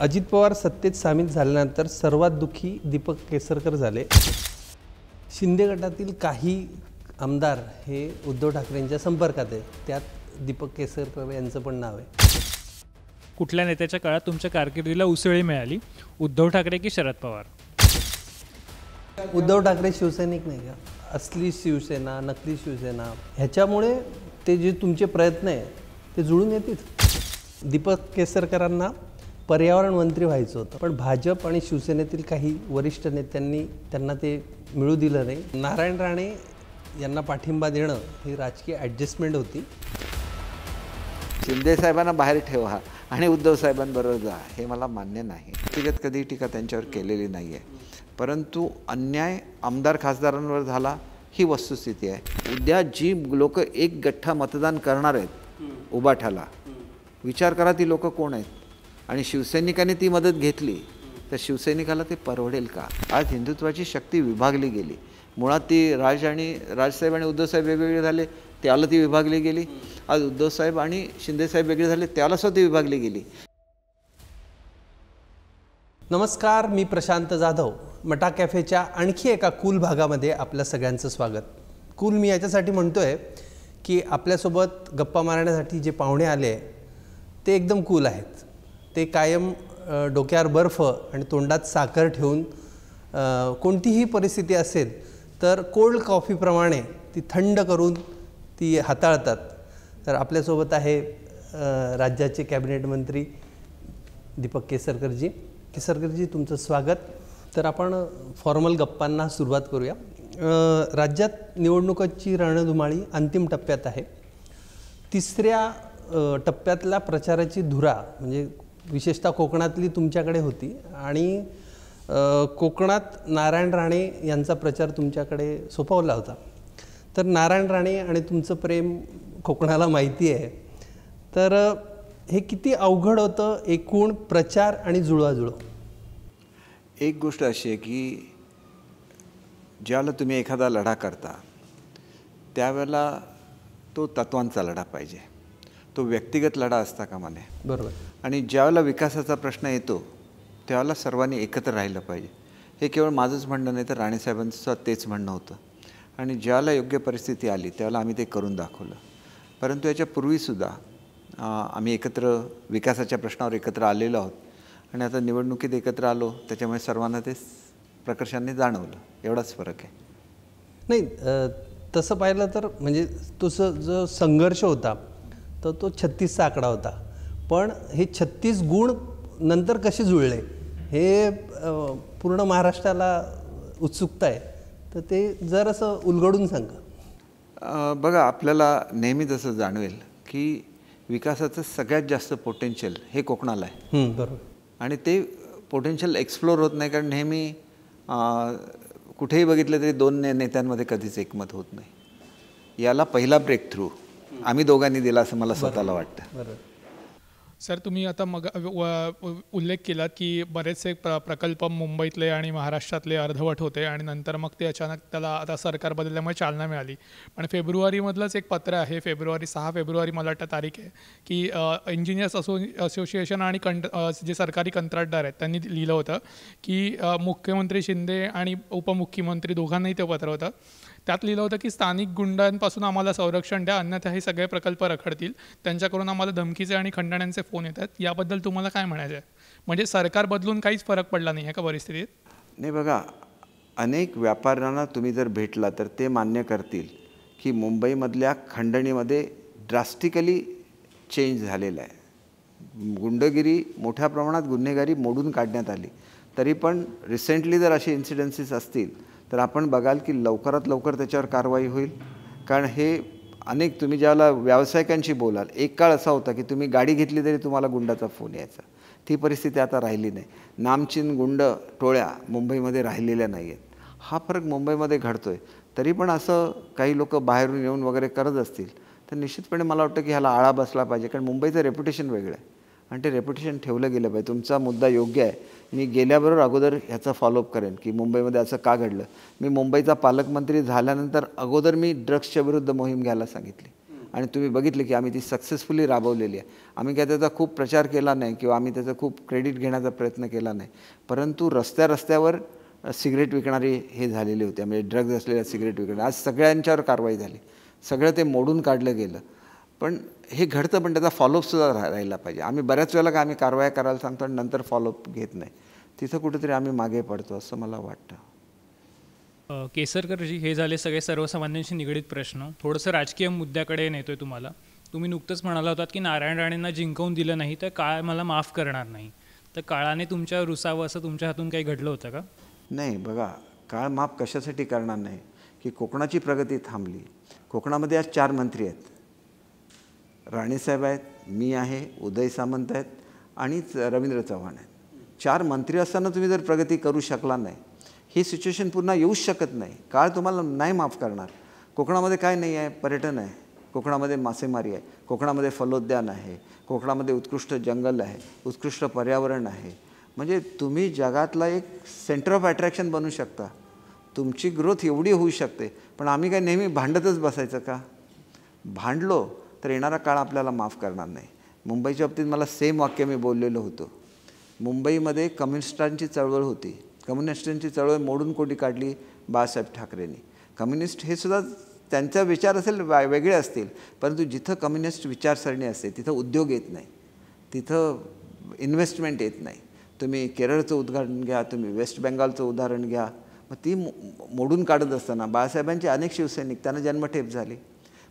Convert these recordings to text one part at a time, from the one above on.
अजित पवार सत्तेत सामील झाल्यानंतर सर्वात दुःखी दीपक केसरकर झाले। शिंदे गटातील काही आमदार हे उद्धव ठाकरेंच्या संपर्कात आहे, त्यात दीपक केसरकर यांचं पण नाव आहे। कुठल्या नेत्याच्या काळात तुमच्या कारकिर्दीला उसळी मिळाली, उद्धव ठाकरे की शरद पवार? उद्धव ठाकरे शिवसैनिक नाही का, असली शिवसेना नकली शिवसेना, ह्याच्यामुळे ते जे तुमचे प्रयत्न आहे ते जुळून येतील। दीपक केसरकरांना पर्यावरण मंत्री व्हायचं होतं, पण भाजप आणि शिवसेनेतील काही वरिष्ठ नेत्यांनी त्यांना ते मिळू दिलं नाही। नारायण राणे यांना पाठिंबा देणं ही राजकीय ॲडजस्टमेंट होती। शिंदे साहेबांना बाहेर ठेवा आणि उद्धव साहेबांबरोबर जा, हे मला मान्य नाही। व्यक्तिगत कधी टीका त्यांच्यावर केलेली नाही आहे, परंतु अन्याय आमदार खासदारांवर झाला ही वस्तुस्थिती आहे। उद्या जी लोक एक गठ्ठा मतदान करणार आहेत उबाठाला, विचार करा ती लोक कोण आहेत, आणि शिवसैनिकांनी ती मदत घेतली तर शिवसैनिकाला ते परवडेल का? आज हिंदुत्वाची शक्ती विभागली गेली। मुळात ती राजसाहेब आणि उद्धवसाहेब वेगवेगळे झाले, त्याला ती विभागली गेली। आज उद्धवसाहेब आणि शिंदेसाहेब वेगळे झाले, त्याला सुद्धा ती विभागली गेली। नमस्कार, मी प्रशांत जाधव। मटा कॅफेच्या आणखी एका कूल भागामध्ये आपल्या सगळ्यांचं स्वागत। कूल मी याच्यासाठी म्हणतोय की आपल्यासोबत गप्पा मारण्यासाठी जे पाहुणे आले ते एकदम कूल आहेत। ते कायम डोक्यावर बर्फ आणि तोंडात साखर ठेवून कोणतीही परिस्थिती असेल तर कोल्ड कॉफीप्रमाणे ती थंड करून ती हाताळतात। तर आपल्यासोबत आहे राज्याचे कॅबिनेट मंत्री दीपक केसरकरजी। केसरकरजी, तुमचं स्वागत। तर आपण फॉर्मल गप्पांना सुरुवात करूया। राज्यात निवडणुकांची रणधुमाळी अंतिम टप्प्यात आहे। तिसऱ्या टप्प्यातल्या प्रचाराची धुरा म्हणजे विशेषतः कोकणातली तुमच्याकडे होती, आणि कोकणात नारायण राणे यांचा प्रचार तुमच्याकडे सोपवला होता। तर नारायण राणे आणि तुमचं प्रेम कोकणाला माहिती आहे, तर हे किती अवघड होतं एकूण प्रचार आणि जुळवाजुळव? एक गोष्ट अशी आहे की ज्यावेळेला तुम्ही एखादा लढा करता त्यावेळेला तो तत्वांचा लढा पाहिजे, तो व्यक्तिगत लढा असता कामा नये। बरोबर। आणि ज्यावेळेला विकासाचा प्रश्न येतो त्यावेळेला सर्वांनी एकत्र राहिलं पाहिजे। हे केवळ माझंच म्हणणं नाही, तर राणेसाहेबांचं तेच म्हणणं होतं। आणि ज्यावेळेला योग्य परिस्थिती आली त्यावेळेला आम्ही ते करून दाखवलं। परंतु याच्यापूर्वीसुद्धा आम्ही एकत्र विकासाच्या प्रश्नावर एकत्र आलेलो आहोत, आणि आता निवडणुकीत एकत्र आलो, त्याच्यामुळे सर्वांना ते प्रकर्षाने जाणवलं, एवढाच फरक आहे। नाही, तसं पाहिलं तर म्हणजे तुझं जो संघर्ष होता तर तो 36चा आकडा होता, पण हे 36 गुण नंतर कसे जुळले हे पूर्ण महाराष्ट्राला उत्सुकता आहे। तर ते जर असं उलगडून सांगा। बघा, आपल्याला नेहमीच असं जाणवेल की विकासाचं सगळ्यात जास्त पोटेन्शियल हे कोकणाला आहे। बरोबर। आणि ते पोटेन्शियल एक्सप्लोर होत नाही, कारण नेहमी कुठेही बघितलं तरी दोन नेत्यांमध्ये कधीच एकमत होत नाही। याला पहिला ब्रेक थ्रू आम्ही दोघांनी दिला असं मला स्वतःला वाटतं। बरोबर। सर, तुम्ही आता उल्लेख केला की बरेचसे प्रकल्प मुंबईतले आणि महाराष्ट्रातले अर्धवट होते, आणि नंतर मग ते अचानक त्याला आता सरकार बदलल्यामुळे चालना मिळाली। पण फेब्रुवारीमधलंच एक पत्र आहे, 6 फेब्रुवारी मला वाटतं तारीख आहे, की इंजिनियर्स असोसिएशन आणि जे सरकारी कंत्राटदार आहेत त्यांनी लिहिलं होतं की मुख्यमंत्री शिंदे आणि उपमुख्यमंत्री दोघांनाही ते पत्र होतं। त्यात लिहिलं होतं की स्थानिक गुंडांपासून आम्हाला संरक्षण द्या, अन्यथा हे सगळे प्रकल्प रखडतील। त्यांच्याकडून आम्हाला धमकीचे आणि खंडण्यांचे फोन येतात। याबद्दल तुम्हाला काय म्हणायचं आहे? म्हणजे सरकार बदलून काहीच फरक पडला नाही आहे का परिस्थितीत? नाही, बघा, अनेक व्यापाऱ्यांना तुम्ही जर भेटला तर ते मान्य करतील की मुंबईमधल्या खंडणीमध्ये ड्रास्टिकली चेंज झालेला आहे। गुंडगिरी, मोठ्या प्रमाणात गुन्हेगारी मोडून काढण्यात आली। तरी पण रिसेंटली जर असे इन्सिडेन्सेस असतील तर आपण बघाल की लवकरात लवकर त्याच्यावर कारवाई होईल। कारण हे अनेक, तुम्ही ज्याला व्यावसायिकांशी बोलाल, एक काळ असा होता की तुम्ही गाडी घेतली तरी तुम्हाला गुंडाचा फोन यायचा, ती परिस्थिती आता राहिली नाही। नामचीन गुंड टोळ्या मुंबईमध्ये राहिलेल्या नाही आहेत। हा फरक मुंबईमध्ये घडतो आहे। तरी पण असं काही लोक बाहेरून येऊन वगैरे करत असतील तर निश्चितपणे मला वाटतं की ह्याला आळा बसला पाहिजे, कारण मुंबईचं रेप्युटेशन वेगळं आहे आणि ते रेप्युटेशन ठेवलं गेलं पाहिजे। तुमचा मुद्दा योग्य आहे। मी गेल्याबरोबर अगोदर ह्याचा फॉलोअप करेन की मुंबईमध्ये असं का घडलं। मी मुंबईचा पालकमंत्री झाल्यानंतर अगोदर मी ड्रग्सच्या विरुद्ध मोहीम घ्यायला सांगितली, आणि तुम्ही बघितलं की आम्ही ती सक्सेसफुली राबवलेली आहे. आम्ही काय त्याचा खूप प्रचार केला नाही किंवा आम्ही त्याचं खूप क्रेडिट घेण्याचा प्रयत्न केला नाही, परंतु रस्त्यावर सिगरेट विकणारे हे झालेले होते, म्हणजे ड्रग्ज असलेल्या सिगरेट विकणारे. आज सगळ्यांच्यावर कारवाई झाली, सगळं ते मोडून काढलं गेलं. पण हे घडतं, पण त्याचा फॉलोअपसुद्धा राहिला पाहिजे. आम्ही बऱ्याच वेळेला आम्ही कारवाया करायला सांगतो आणि नंतर फॉलोअप घेत नाही. तिथं कुठेतरी आम्ही मागे पडतो असं मला वाटतं. केसरकरजी, हे झाले सगळे सर्वसामान्यांशी निगडीत प्रश्न. थोडंसं राजकीय मुद्द्याकडे नेतोय तुम्हाला. तुम्ही नुकतंच म्हणाला होतात की नारायण राणेंना जिंकवून दिलं नाही तर काळ मला माफ करणार नाही. तर काळाने तुमच्यावर रुसावं असं तुमच्या हातून काही घडलं होतं का? नाही, बघा, काळ माफ कशासाठी करणार नाही की कोकणाची प्रगती थांबली. कोकणामध्ये आज 4 मंत्री आहेत. राणेसाहेब आहेत, मी आहे, उदय सामंत आहेत आणि रवींद्र चव्हाण आहेत. 4 मंत्री असताना तुम्ही जर प्रगती करू शकला नाही, ही सिच्युएशन पुन्हा येऊच शकत नाही. काळ तुम्हाला नाही माफ करणार. कोकणामध्ये काय नाही आहे? पर्यटन आहे, कोकणामध्ये मासेमारी आहे, कोकणामध्ये फलोद्यान आहे, कोकणामध्ये उत्कृष्ट जंगल आहे, उत्कृष्ट पर्यावरण आहे. म्हणजे तुम्ही जगातला एक सेंटर ऑफ अट्रॅक्शन बनू शकता. तुमची ग्रोथ एवढी होऊ शकते. पण आम्ही काय नेहमी भांडतच बसायचं का? भांडलो तर येणारा काळ आपल्याला माफ करणार नाही. मुंबईच्या बाबतीत मला सेम वाक्य मी बोललेलो होतो. मुंबईमध्ये कम्युनिस्टांची चळवळ होती. कम्युनिस्टांची चळवळ मोडून कोटी काढली बाळासाहेब ठाकरेंनी. कम्युनिस्ट हे सुद्धा त्यांचा विचार असेल वेगळे असतील, परंतु जिथं कम्युनिस्ट विचारसरणी असते तिथं उद्योग येत नाही, तिथं इन्व्हेस्टमेंट येत नाही. तुम्ही केरळचं उदाहरण घ्या, तुम्ही वेस्ट बेंगालचं उदाहरण घ्या. मग ती मोडून काढत असताना बाळासाहेबांचे अनेक शिवसैनिक त्यांना जन्मठेप झाली.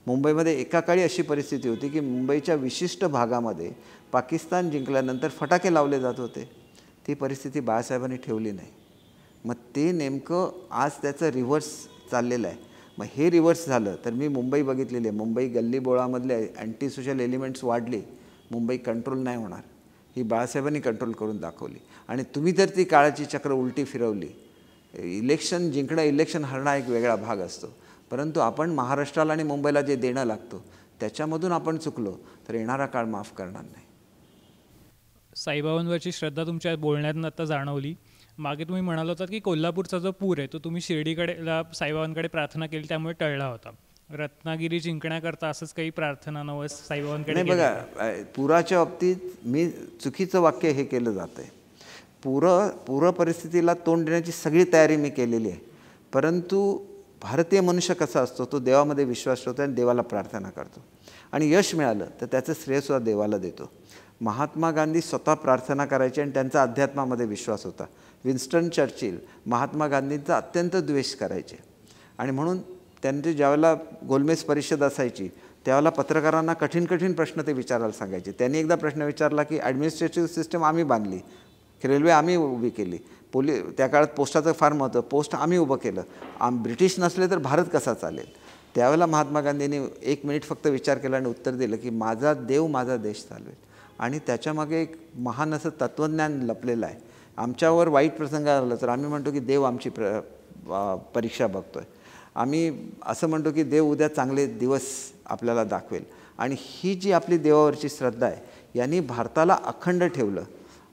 मुंबईमध्ये एका काळी अशी परिस्थिती होती की मुंबईच्या विशिष्ट भागामध्ये पाकिस्तान जिंकल्यानंतर फटाके लावले जात होते. ती परिस्थिती बाळासाहेबांनी ठेवली नाही. मग ते नेमकं आज त्याचं रिव्हर्स चाललेलं आहे. मग हे रिव्हर्स झालं तर मी मुंबई बघितलेली आहे. मुंबई गल्लीबोळामधले अँटी सोशल एलिमेंट्स वाढले, मुंबई कंट्रोल नाही होणार. ही बाळासाहेबांनी कंट्रोल करून दाखवली. आणि तुम्ही जर ती काळाची चक्र उलटी फिरवली, इलेक्शन जिंकणं इलेक्शन हरणं एक वेगळा भाग असतो, परंतु आपण महाराष्ट्राला आणि मुंबईला जे देणं लागतो त्याच्यामधून आपण चुकलो तर येणारा काळ माफ करणार नाही. साईबाबांवरची श्रद्धा तुमच्या बोलण्यातून आता जाणवली. मागे तुम्ही म्हणाला होतात की कोल्हापूरचा जो पूर आहे तो तुम्ही शिर्डीकडे साईबाबांकडे प्रार्थना केली त्यामुळे टळला होता. रत्नागिरी जिंकण्याकरता असंच काही प्रार्थना नवस साईबाबांकडे? नाही, बघा, पुराच्या बाबतीत मी चुकीचं वाक्य हे केलं जातं आहे. पूर परिस्थितीला तोंड देण्याची सगळी तयारी मी केलेली आहे, परंतु भारतीय मनुष्य कसा असतो, तो देवामध्ये विश्वास ठेवतो आणि देवाला प्रार्थना करतो. आणि यश मिळालं तर त्याचं श्रेयसुद्धा देवाला देतो. महात्मा गांधी स्वतः प्रार्थना करायचे आणि त्यांचा अध्यात्मामध्ये विश्वास होता. विन्स्टन चर्चिल महात्मा गांधींचा अत्यंत द्वेष करायचे आणि म्हणून त्यांचे ज्यावेळेला गोलमेज परिषद असायची त्यावेळेला पत्रकारांना कठीण प्रश्न ते विचारायला सांगायचे. त्यांनी एकदा प्रश्न विचारला की ॲडमिनिस्ट्रेटिव्ह सिस्टम आम्ही बांधली, रेल्वे आम्ही उभी केली, त्या काळात पोस्टाचं फार महत्त्व, पोस्ट आम्ही उभं केलं, ब्रिटिश नसले तर भारत कसा चालेल? त्यावेळेला महात्मा गांधींनी 1 मिनिट फक्त विचार केला आणि उत्तर दिलं की माझा देव माझा देश चालवेल. आणि त्याच्यामागे एक महान असं तत्त्वज्ञान लपलेलं आहे. आमच्यावर वाईट प्रसंग आला तर आम्ही म्हणतो की देव आमची परीक्षा बघतोय. आम्ही असं म्हणतो की देव उद्या चांगले दिवस आपल्याला दाखवेल. आणि ही जी आपली देवावरची श्रद्धा आहे यांनी भारताला अखंड ठेवलं.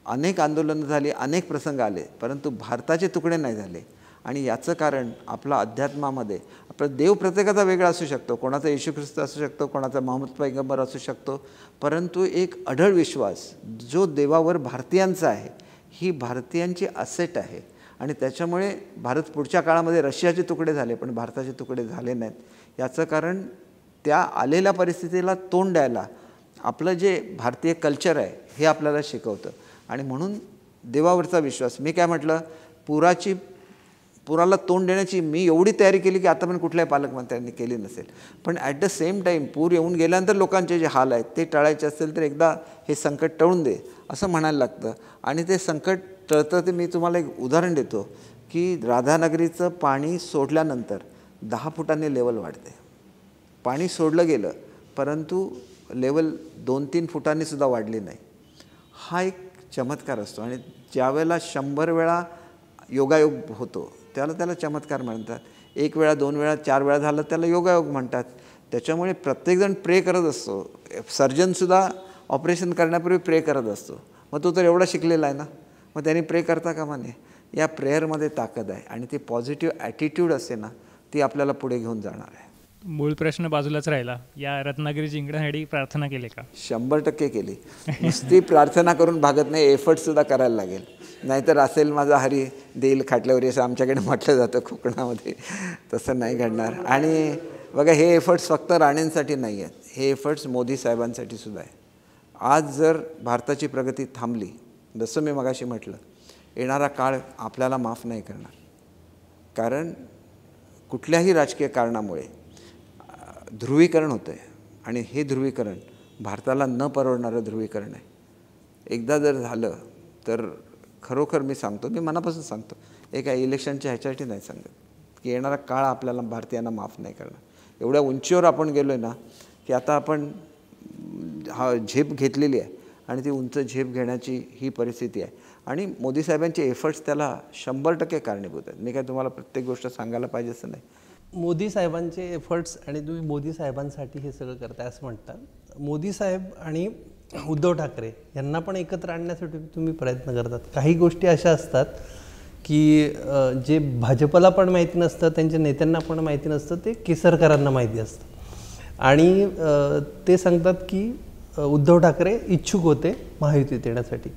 अनेक आंदोलनं झाली, अनेक प्रसंग आले, परंतु भारताचे तुकडे नाही झाले. आणि याचं कारण आपला अध्यात्मामध्ये आपला देव प्रत्येकाचा वेगळा असू शकतो. कोणाचा येशू ख्रिस्त असू शकतो, कोणाचा मोहम्मद पैगंबर असू शकतो, परंतु एक अढळ विश्वास जो देवावर भारतीयांचा आहे, ही भारतीयांची असेट आहे. आणि त्याच्यामुळे भारत पुढच्या काळामध्ये रशियाचे तुकडे झाले पण भारताचे तुकडे झाले नाहीत. याचं कारण त्या आलेल्या परिस्थितीला तोंड द्यायला आपलं जे भारतीय कल्चर आहे हे आपल्याला शिकवतं. आणि म्हणून देवावरचा विश्वास. मी काय म्हटलं, पुराला तोंड देण्याची मी एवढी तयारी केली की आता पण कुठल्याही पालकमंत्र्यांनी केली नसेल. पण ॲट द सेम टाईम पूर येऊन गेल्यानंतर लोकांचे जे हाल आहेत ते टाळायचे असेल तर एकदा हे संकट टळून दे असं म्हणायला लागतं. आणि ते संकट टळतं ते मी तुम्हाला एक उदाहरण देतो की राधानगरीचं पाणी सोडल्यानंतर 10 फुटांनी लेवल वाढते. पाणी सोडलं गेलं परंतु लेवल 2-3 फुटांनीसुद्धा वाढली नाही. हा एक चमत्कार असतो. आणि ज्यावेळेला 100 वेळा योगायोग होतो त्याला चमत्कार म्हणतात. 1 वेळा 2 वेळा 4 वेळा झालं त्याला योगायोग म्हणतात. त्याच्यामुळे प्रत्येकजण प्रे करत असतो. सर्जनसुद्धा ऑपरेशन करण्यापूर्वी प्रे करत असतो. मग तो तर एवढा शिकलेला आहे ना, मग त्यांनी प्रे करता कामा नये. या प्रेयरमध्ये ताकद आहे आणि ती पॉझिटिव्ह ॲटिट्यूड असते ना, ती आपल्याला पुढे घेऊन जाणार आहे. मूळ प्रश्न बाजूलाच राहिला. या रत्नागिरी जिंकण्यासाठी प्रार्थना केली का? 100% केली. नुसती प्रार्थना करून भागत नाही, एफर्टसुद्धा करायला लागेल. नाहीतर असेल माझा हरी देईल खाटल्यावर, असं आमच्याकडे म्हटलं जातं कोकणामध्ये. तसं नाही घडणार. आणि बघा, हे एफर्ट्स फक्त राणेंसाठी नाही आहेत, हे एफर्ट्स मोदी साहेबांसाठी सुद्धा आहे. आज जर भारताची प्रगती थांबली, जसं मी मगाशी म्हटलं, येणारा काळ आपल्याला माफ नाही करणार. कारण कुठल्याही राजकीय कारणामुळे ध्रुवीकरण होतं आहे आणि हे ध्रुवीकरण भारताला न परवडणारं ध्रुवीकरण आहे. एकदा जर झालं तर खरोखर मी सांगतो, मी मनापासून सांगतो, एका इलेक्शनच्या ह्याच्यासाठी नाही सांगत, की येणारा काळ आपल्याला भारतीयांना माफ नाही करणार. एवढ्या उंचीवर आपण गेलो आहे ना, की आता आपण हा झेप घेतलेली आहे आणि ती उंच झेप घेण्याची ही परिस्थिती आहे. आणि मोदी साहेबांचे एफर्ट्स त्याला 100% कारणीभूत आहेत. मी काय तुम्हाला प्रत्येक गोष्ट सांगायला पाहिजे असं नाही. मोदी साहेबांचे एफर्ट्स आणि तुम्ही मोदी साहेबांसाठी हे सगळं करताय असं म्हणतात. मोदी साहेब आणि उद्धव ठाकरे यांना पण एकत्र आणण्यासाठी तुम्ही प्रयत्न करतात. काही गोष्टी अशा असतात की जे भाजपला पण माहिती नसतं, त्यांच्या नेत्यांना पण माहिती नसतं, ते केसरकरांना माहिती असतं. आणि ते सांगतात की उद्धव ठाकरे इच्छुक होते महायुतीत येण्यासाठी.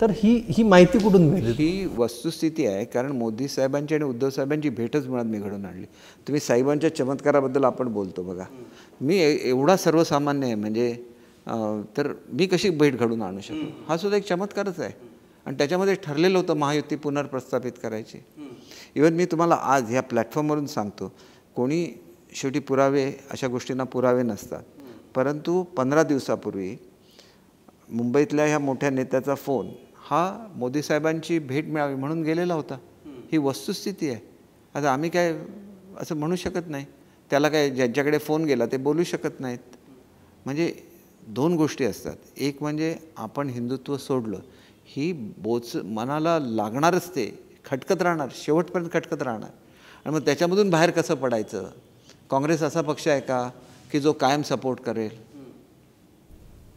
तर ही माहिती कुठून मिळेल? ही वस्तुस्थिती आहे. कारण मोदी साहेबांची आणि उद्धव साहेबांची भेटच मुळात मी घडवून आणली. तुम्ही साहेबांच्या चमत्काराबद्दल आपण बोलतो बघा, मी एवढा सर्वसामान्य आहे म्हणजे, तर मी कशी भेट घडवून आणू शकतो? हा सुद्धा एक चमत्कारच आहे. आणि त्याच्यामध्ये ठरलेलं होतं महायुती पुनर्प्रस्थापित करायची. इव्हन मी तुम्हाला आज ह्या प्लॅटफॉर्मवरून सांगतो, कोणी शेवटी पुरावे, अशा गोष्टींना पुरावे नसतात, परंतु 15 दिवसापूर्वी मुंबईतल्या ह्या मोठ्या नेत्याचा फोन हा मोदी साहेबांची भेट मिळावी म्हणून गेलेला होता. ही वस्तुस्थिती आहे. आता आम्ही काय असं म्हणू शकत नाही, त्याला काय ज्यांच्याकडे फोन गेला ते बोलू शकत नाहीत. म्हणजे दोन गोष्टी असतात. एक म्हणजे आपण हिंदुत्व सोडलं, ही बोच मनाला लागणारच, ते खटकत राहणार, शेवटपर्यंत खटकत राहणार. आणि मग त्याच्यामधून बाहेर कसं पडायचं? काँग्रेस असा पक्ष आहे का की जो कायम सपोर्ट करेल?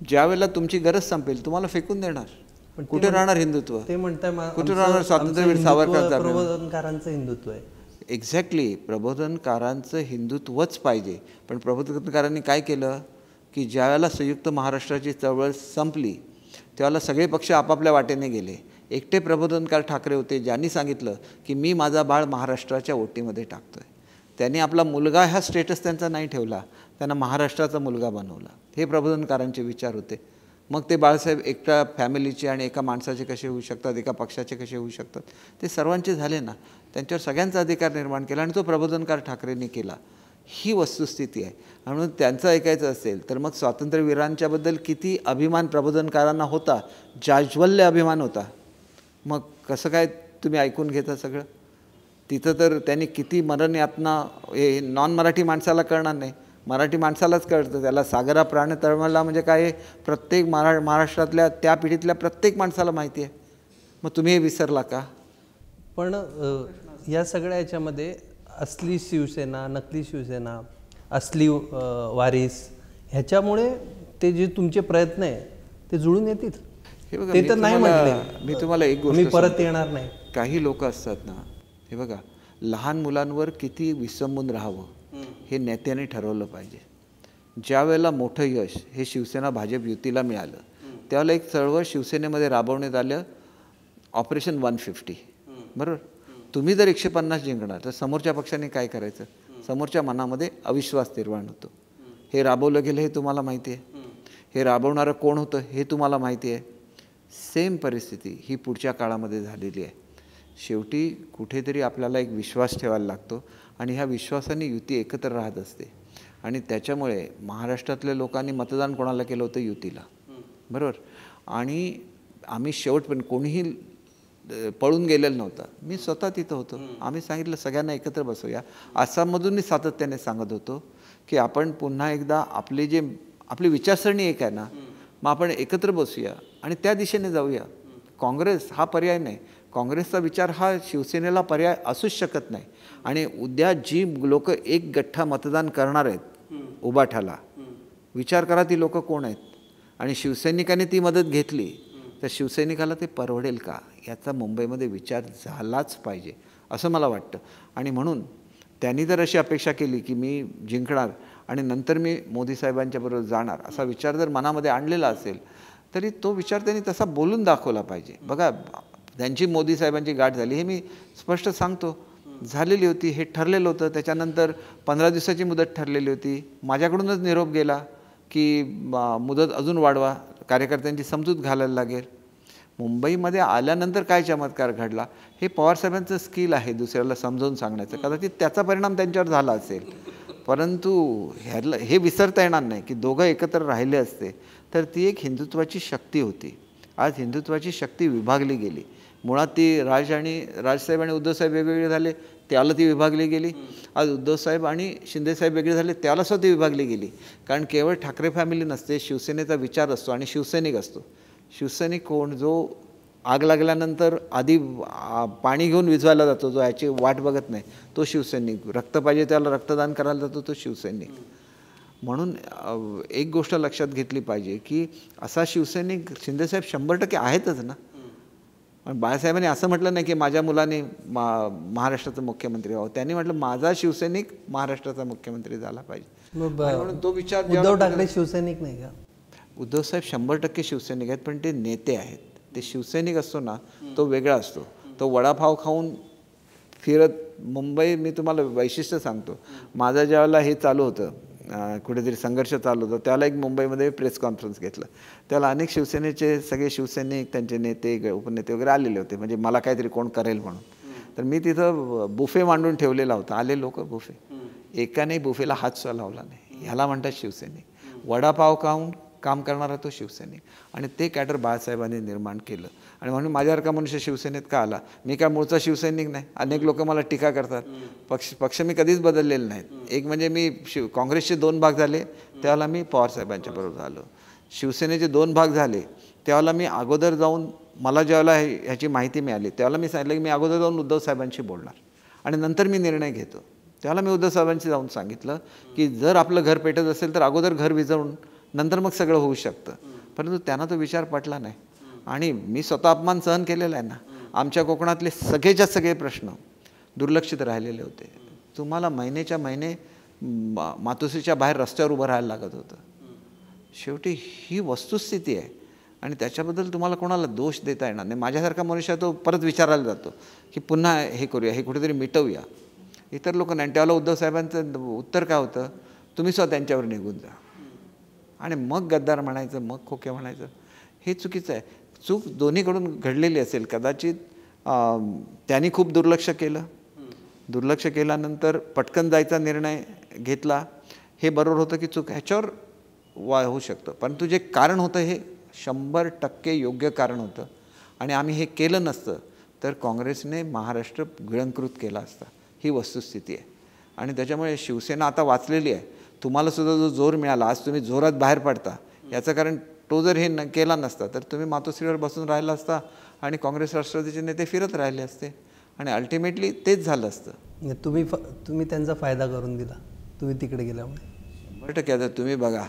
ज्या वेळेला तुमची गरज संपेल तुम्हाला फेकून देणार. कुठे राहणार हिंदुत्व? ते म्हणताय कुठे राहणार स्वातंत्र्यवीर सावरकर? प्रबोधनकारांचं हिंदुत्व आहे. एक्झॅक्टली, प्रबोधनकारांचं हिंदुत्वच पाहिजे. पण प्रबोधनकारांनी काय केलं की ज्यावेळेला संयुक्त महाराष्ट्राची चळवळ संपली त्यावेळेला सगळे पक्ष आपापल्या वाटेने गेले. एकटे प्रबोधनकार ठाकरे होते ज्यांनी सांगितलं की मी माझा बाळ महाराष्ट्राच्या ओटीमध्ये टाकतो आहे. त्यांनी आपला मुलगा ह्या स्टेटस त्यांचा नाही ठेवला, त्यांना महाराष्ट्राचा मुलगा बनवला. हे प्रबोधनकारांचे विचार होते. मग ते बाळासाहेब एकट्या फॅमिलीचे आणि एका माणसाचे कसे होऊ शकतात, एका पक्षाचे कसे होऊ शकतात, ते सर्वांचे झाले ना. त्यांच्यावर सगळ्यांचा अधिकार निर्माण केला आणि तो प्रबोधनकार ठाकरेंनी केला. ही वस्तुस्थिती आहे. म्हणून त्यांचं ऐकायचं असेल तर मग स्वातंत्र्यवीरांच्याबद्दल किती अभिमान प्रबोधनकारांना होता, जाज्वल्य अभिमान होता. मग कसं काय तुम्ही ऐकून घेता सगळं? तिथं तर त्यांनी किती मरण यातना, हे नॉन मराठी माणसाला कळणार नाही, मराठी माणसालाच कळतं. त्याला सागरा प्राण तळमळला म्हणजे काय, प्रत्येक महाराष्ट्रातल्या त्या पिढीतल्या प्रत्येक माणसाला माहिती आहे. मग तुम्ही हे विसरला का? पण या सगळ्या याच्यामध्ये असली शिवसेना, नकली शिवसेना, असली वारीस, ह्याच्यामुळे ते जे तुमचे प्रयत्न आहे ते जुळून येतील. हे बघा, ते तर नाही म्हटले, मी तुम्हाला एक गोष्ट, मी परत येणार नाही. काही लोक असतात ना, हे बघा, लहान मुलांवर किती विसंबून राहावं हे नेत्याने ठरवलं पाहिजे. ज्या वेळेला मोठं यश हे शिवसेना भाजप युतीला मिळालं त्यावेळेला एक चळवळ शिवसेनेमध्ये राबवण्यात आलं, ऑपरेशन 150. बरोबर? तुम्ही जर 150 जिंकणार तर समोरच्या पक्षाने काय करायचं? समोरच्या मनामध्ये अविश्वास निर्माण होतो. हे राबवलं गेलं हे तुम्हाला माहिती आहे, हे राबवणारं कोण होतं हे तुम्हाला माहिती आहे. सेम परिस्थिती ही पुढच्या काळामध्ये झालेली आहे. शेवटी कुठेतरी आपल्याला एक विश्वास ठेवायला लागतो आणि ह्या विश्वासाने युती एकत्र राहत असते. आणि त्याच्यामुळे महाराष्ट्रातल्या लोकांनी मतदान कोणाला केलं होतं? युतीला. बरोबर? आणि आम्ही शेवटपर्यंत कोणीही पळून गेलेलं नव्हतं. मी स्वतः तिथं होतो. आम्ही सांगितलं सगळ्यांना एकत्र बसूया. आसाममधून मी सातत्याने सांगत होतो की आपण पुन्हा एकदा आपली विचारसरणी एक आहे ना, मग आपण एकत्र बसूया आणि त्या दिशेने जाऊया. काँग्रेस हा पर्याय नाही. काँग्रेसचा विचार हा शिवसेनेला पर्याय असूच शकत नाही. आणि उद्या जी लोक एक गठ्ठा मतदान करणार आहेत उबाठाला, विचार करा ती लोक कोण आहेत. आणि शिवसैनिकांनी ती मदत घेतली तर शिवसैनिकाला ते परवडेल का याचा मुंबईमध्ये विचार झालाच पाहिजे असं मला वाटतं. आणि म्हणून त्यांनी जर अशी अपेक्षा केली की मी जिंकणार आणि नंतर मी मोदी साहेबांच्या बरोबर जाणार असा विचार जर मनामध्ये आणलेला असेल तरी तो विचार त्यांनी तसा बोलून दाखवला पाहिजे. बघा, त्यांची मोदी साहेबांची गाठ झाली हे मी स्पष्ट सांगतो, झालेली होती, हे ठरलेलं होतं. त्याच्यानंतर 15 दिवसाची मुदत ठरलेली होती. माझ्याकडूनच निरोप गेला की मुदत अजून वाढवा, कार्यकर्त्यांची समजूत घालायला लागेल. मुंबईमध्ये आल्यानंतर काय चमत्कार घडला हे पवारसाहेबांचं स्किल आहे दुसऱ्याला समजावून सांगण्याचं. कदाचित त्याचा परिणाम त्यांच्यावर झाला असेल, परंतु ह्याला हे विसरता येणार नाही की दोघं एकत्र राहिले असते तर ती एक हिंदुत्वाची शक्ती होती. आज हिंदुत्वाची शक्ती विभागली गेली. मुळात ती राजसाहेब आणि उद्धवसाहेब वेगवेगळे झाले, त्याला ती विभागली गेली. आज उद्धवसाहेब आणि शिंदेसाहेब वेगळे झाले, त्याला सुद्धा ती विभागली गेली. कारण केवळ ठाकरे फॅमिली नसते, शिवसेनेचा विचार असतो आणि शिवसैनिक असतो. शिवसैनिक कोण? जो आग लागल्यानंतर आधी पाणी घेऊन विझवायला जातो, जो याची वाट बघत नाही, तो शिवसैनिक. रक्त पाहिजे त्याला रक्तदान करायला जातो, तो शिवसैनिक. म्हणून एक गोष्ट लक्षात घेतली पाहिजे की असा शिवसैनिक शिंदेसाहेब 100% आहेतच ना. पण बाळासाहेबांनी असं म्हटलं नाही की माझ्या मुलाने महाराष्ट्राचा मुख्यमंत्री व्हावं, त्यांनी म्हटलं माझा शिवसैनिक महाराष्ट्राचा मुख्यमंत्री झाला पाहिजे. म्हणून तो विचार उद्धव ठाकरे शिवसैनिक नाही का? उद्धवसाहेब 100% शिवसैनिक आहेत, पण ते नेते आहेत. ते शिवसैनिक असतो ना तो वेगळा असतो. तो वडापाव खाऊन फिरत मुंबई, मी तुम्हाला वैशिष्ट्य सांगतो, माझं ज्यावेळेला हे चालू होतं, कुठेतरी संघर्ष चालू होता, त्याला एक मुंबईमध्ये प्रेस कॉन्फरन्स घेतलं. त्याला अनेक शिवसेनेचे सगळे शिवसैनिक, त्यांचे नेते उपनेते वगैरे आलेले होते, म्हणजे मला काहीतरी कोण करेल म्हणून. तर मी तिथं बुफे मांडून ठेवलेला होता. आले लोक बुफे, एकाने बुफेला हातसुद्धा लावला नाही. ह्याला म्हणतात शिवसैनिक. वडापाव खाऊन काम करणारा तो शिवसैनिक. आणि ते कॅडर बाळासाहेबांनी निर्माण केलं. आणि म्हणून माझ्यासारखा मनुष्य शिवसेनेत का आला? मी काय मूळचा शिवसैनिक नाही. अनेक लोक मला टीका करतात. पक्ष मी कधीच बदललेले नाहीत. एक म्हणजे मी काँग्रेसचे 2 भाग झाले त्यावेळेला मी पवारसाहेबांच्या बरोबर झालो. शिवसेनेचे 2 भाग झाले त्यावेळेला मी अगोदर जाऊन, मला ज्यावेळेला ह्याची माहिती मिळाली त्यावेळेला मी सांगितलं की मी अगोदर जाऊन उद्धव साहेबांशी बोलणार आणि नंतर मी निर्णय घेतो. त्यावेळेला मी उद्धव साहेबांशी जाऊन सांगितलं की जर आपलं घर पेटत असेल तर अगोदर घर विझवून नंतर मग सगळं होऊ शकतं. परंतु त्यांना तो विचार पटला नाही. आणि मी स्वतः अपमान सहन केलेला आहे ना. आमच्या कोकणातले सगळेच्या सगळे प्रश्न दुर्लक्षित राहिलेले होते. तुम्हाला महिन्याच्या महिने मातोश्रीच्या बाहेर रस्त्यावर उभं राहायला लागत होतं. शेवटी ही वस्तुस्थिती आहे आणि त्याच्याबद्दल तुम्हाला कोणाला दोष देता येणार नाही. माझ्यासारखा मनुष्य तो परत विचारायला जातो की पुन्हा हे करूया, हे कुठेतरी मिटवूया. इतर लोक नाही. त्यावेळेला उद्धव साहेबांचं उत्तर काय होतं? तुम्ही स्वतः त्यांच्यावर निघून जा. आणि मग गद्दार म्हणायचं, मग खोके म्हणायचं, हे चुकीचं आहे. चूक दोन्हीकडून घडलेली असेल. कदाचित त्यांनी खूप दुर्लक्ष केलं. दुर्लक्ष केल्यानंतर पटकन जायचा निर्णय घेतला, हे बरोबर होतं की चूक ह्याच्यावर होऊ शकतं. परंतु जे कारण होतं हे 100% योग्य कारण होतं. आणि आम्ही हे केलं नसतं तर काँग्रेसने महाराष्ट्र गिळंकृत केला असता. ही वस्तुस्थिती आहे. आणि त्याच्यामुळे शिवसेना आता वाचलेली आहे. तुम्हाला सुद्धा जो जोर मिळाला, आज तुम्ही जोरात बाहेर पडता, याचं कारण तो जर हे केला नसता तर तुम्ही मातोश्रीवर बसून राहिला असता आणि काँग्रेस राष्ट्रवादीचे नेते फिरत राहिले असते आणि अल्टिमेटली तेच झालं असतं. तुम्ही त्यांचा फायदा करून दिला, तुम्ही तिकडे गेल्यामुळे. 100% आता तुम्ही बघा,